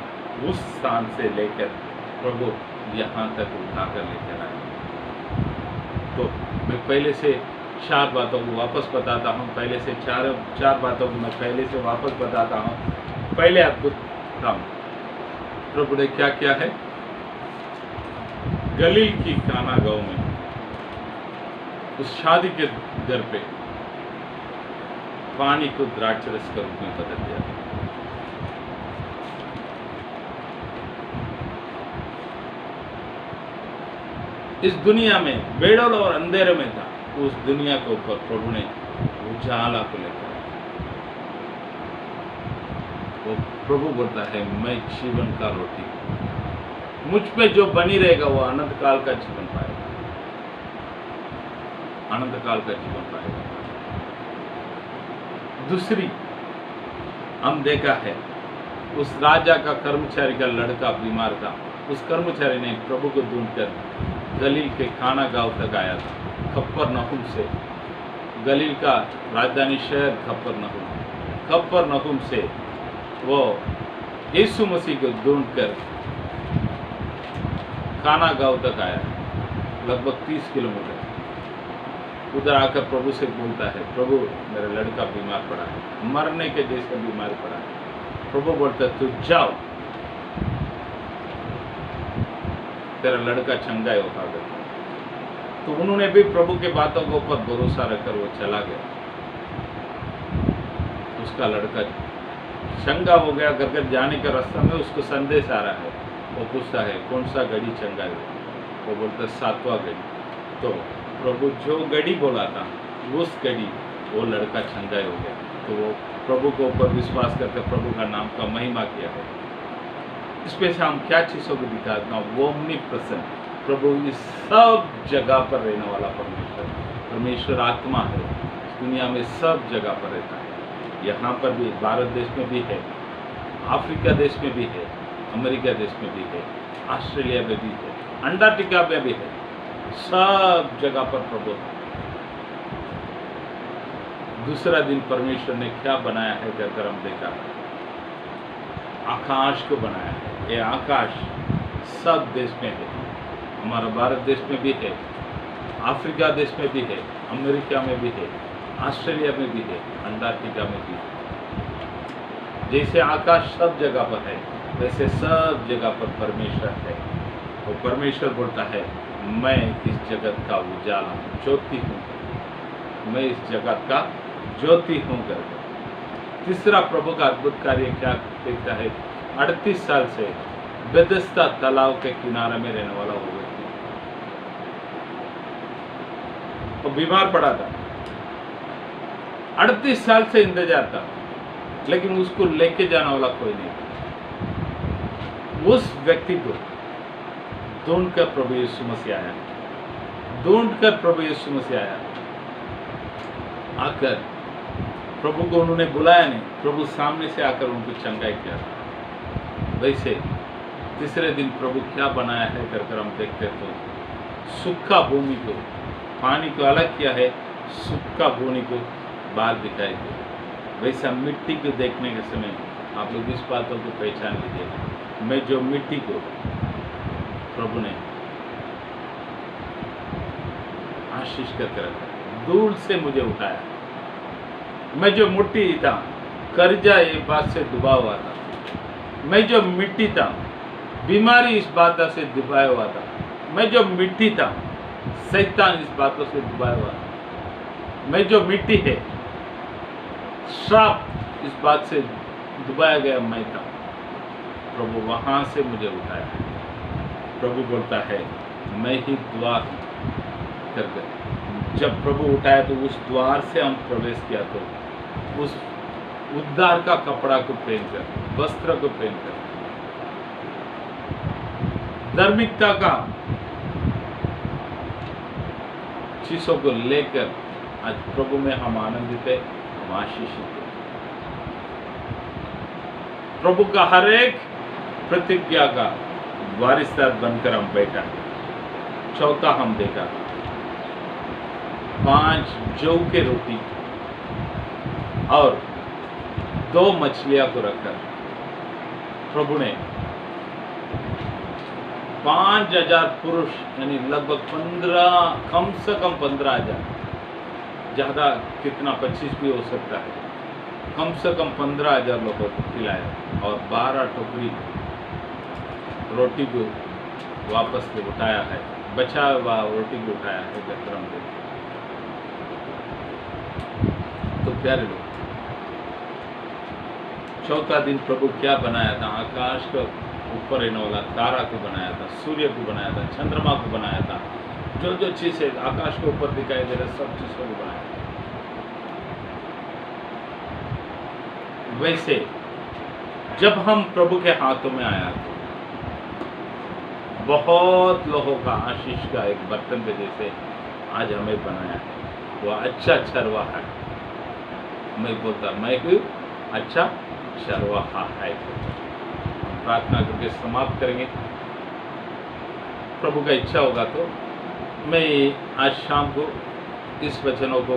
उस स्थान से लेकर प्रभु यहाँ तक उठाकर लेकर आए। तो मैं पहले से 4 बातों को वापस बताता हूँ। पहले से चार बातों को मैं पहले से वापस बताता हूँ। पहले अद्भुत काम प्रभु ने क्या किया है। गलील की काना गांव में उस शादी के घर पे पानी को द्राक्षरस के रूप में बदल दिया। इस दुनिया में बेड़ोल और अंधेरे में था, उस दुनिया के ऊपर प्रभु ने उजाला को लेकर वो प्रभु बोलता है मैं जीवन का रोटी, मुझ पे जो बनी रहेगा वो अनंत काल का जीवन पाएगा, अनंत काल का जीवन पाएगा। दूसरी हम देखा है उस राजा का कर्मचारी का लड़का बीमार था। उस कर्मचारी ने प्रभु को ढूंढकर गलील के काना गांव तक आया था। कफरनहूम से, गलील का राजधानी शहर कफरनहूम से वो यीशु मसीह को ढूंढकर काना गांव तक आया, लगभग 30 किलोमीटर। उधर आकर प्रभु से बोलता है प्रभु मेरा लड़का बीमार पड़ा है, मरने के जैसे बीमार पड़ा है। प्रभु बोलता है तू जाओ, तेरा लड़का चंगा होगा। तो उन्होंने भी प्रभु के बातों के ऊपर भरोसा रखकर वो चला गया। उसका लड़का चंगा हो गया। घर घर जाने के रास्ते में उसको संदेश आ रहा है। वो पूछता है कौन सा घड़ी चंगा है। वो बोलता है 7वां घड़ी। तो प्रभु जो घड़ी बोला था उस घड़ी वो लड़का चंगा हो गया। तो वो प्रभु के ऊपर विश्वास करके प्रभु का नाम का महिमा किया है। इसमें से हम क्या चीज़ों को दिखाते हैं, वो ओमनीप्रेजेंट प्रभु इस सब जगह पर रहने वाला परमेश्वर आत्मा है। दुनिया में सब जगह पर रहता है। यहाँ पर भी, भारत देश में भी है, अफ्रीका देश में भी है, अमेरिका देश में भी है, ऑस्ट्रेलिया में भी है, अंटार्कटिका में भी है। सब जगह पर प्रभु है। दूसरा दिन परमेश्वर ने क्या बनाया है कहकर हम देखा, आकाश को बनाया है। ये आकाश सब देश में है। हमारा भारत देश में भी है, अफ्रीका देश में भी है, अमेरिका में भी है, ऑस्ट्रेलिया में भी है, अंटार्कटिका में भी है। जैसे आकाश सब जगह पर है वैसे सब जगह पर परमेश्वर है। तो परमेश्वर बोलता है मैं इस जगत का उजाला ज्योति हूँ, मैं इस जगत का ज्योति हूँ करके। तीसरा प्रभु का अद्भुत कार्य क्या देखता है, 38 साल से बेथेस्दा तालाब के किनारे में रहने वाला वो व्यक्ति, वो बीमार पड़ा था। 38 साल से इंतजार था, लेकिन उसको लेके जाने वाला कोई नहीं था। उस व्यक्ति को ढूंढकर प्रभु यीशु मसीह आया, ढूंढकर प्रभु यीशु मसीह आया। आकर प्रभु को उन्होंने बुलाया नहीं, प्रभु सामने से आकर उनको चंगाई किया। वैसे तीसरे दिन प्रभु क्या बनाया है कर हम देखते तो सूखा भूमि को पानी को अलग किया है, सूखा भूमि को बाहर दिखाई दिया। वैसा मिट्टी को देखने के समय आप लोग इस बातों को पहचान लीजिएगा, मैं जो मिट्टी को प्रभु ने आशीष करके रखा, दूर से मुझे उठाया। मैं जो मिट्टी था, कर्जा ये बात से डूबा हुआ था। मैं जो मिट्टी था, बीमारी इस बात से डूबाया हुआ था। मैं जो मिट्टी था, शैतान इस बातों से डूबाया हुआ था। मैं जो मिट्टी है, श्राप इस बात से डुबाया गया मैं था। प्रभु वहां से मुझे उठाया। प्रभु बोलता है मैं ही द्वार कर गए। जब प्रभु उठाया तो उस द्वार से हम प्रवेश किया तो उस उद्धार का कपड़ा को पहनकर, वस्त्र को पहनकर, धार्मिकता का चीजों को लेकर आज प्रभु में हम आनंदित है, हम आशीषित है। प्रभु का हर एक प्रतिज्ञा का वारिसदार बनकर हम बैठा। चौथा हम देखा 5 जौ के रोटी और 2 मछलियां को रखकर प्रभु ने 5000 पुरुष यानी लगभग 15, कम से कम 15,000, ज्यादा कितना 25 भी हो सकता है, कम से कम 15,000 लोगों को खिलाया और 12 टोकरी रोटी को वापस से उठाया है, बचा हुआ रोटी को उठाया है गत्रम में। तो प्यारे लोग, चौथा दिन प्रभु क्या बनाया था? आकाश का ऊपर रहने वाला तारा को बनाया था, सूर्य को बनाया था, चंद्रमा को बनाया था, जो जो चीजें आकाश के ऊपर दिखाई दे रहे सब चीजों को बनाया था। वैसे जब हम प्रभु के हाथों में आया तो बहुत लोगों का आशीष का एक बर्तन पे जैसे आज हमें बनाया है, वो अच्छा चरवाहा है। मैं बोलता मैं कोई अच्छा चरवाहा है। प्रार्थना करके समाप्त करेंगे। प्रभु का इच्छा होगा तो मैं आज शाम को इस वचनों को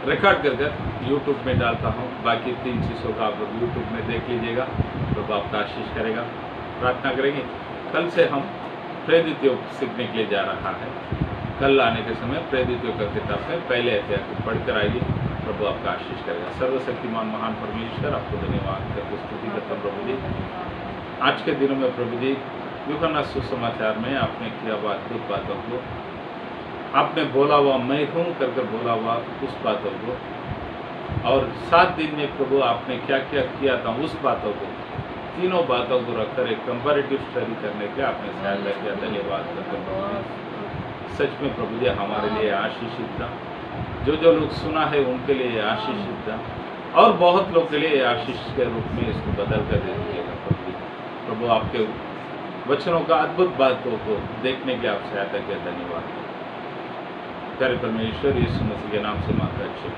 रिकॉर्ड कर YouTube में डालता हूँ। बाकी 3 चीज़ों का आप लोग YouTube में देख लीजिएगा, प्रभु आपका आशीष करेगा। प्रार्थना करेंगे। कल से हम प्रेरित योग सीखने के लिए जा रहा है। कल आने के समय प्रेरित योग का किताब में पहले अध्याय को पढ़कर आइए, प्रभु आपका आशीष करेगा। सर्वशक्तिमान महान परमेश्वर, आपको धन्यवाद करते स्तुति करता हूं प्रभु जी। आज के दिनों में प्रभु जी यूहन्ना सुसमाचार में आपने किया हुआ अद्भुत बातों को, आपने बोला हुआ मैं हूँ कर बोला हुआ उस बातों को, और 7 दिन में प्रभु आपने क्या क्या किया था उस बातों को, तीनों बातों को रखकर एक कंपैरेटिव स्टडी करने के आपने सहायता किया। धन्यवाद करते हैं। सच में प्रभु जी हमारे लिए आशीषित था। जो लोग सुना है उनके लिए आशीषित था, और बहुत लोग के लिए आशीष के रूप में इसको बदल कर दे दीजिएगा प्रभु जी। प्रभु आपके वचनों का अद्भुत बातों को देखने की आप सहायता किया। धन्यवाद। प्यारे परमेश्वर, यीशु मसीह के नाम से माता अच्छे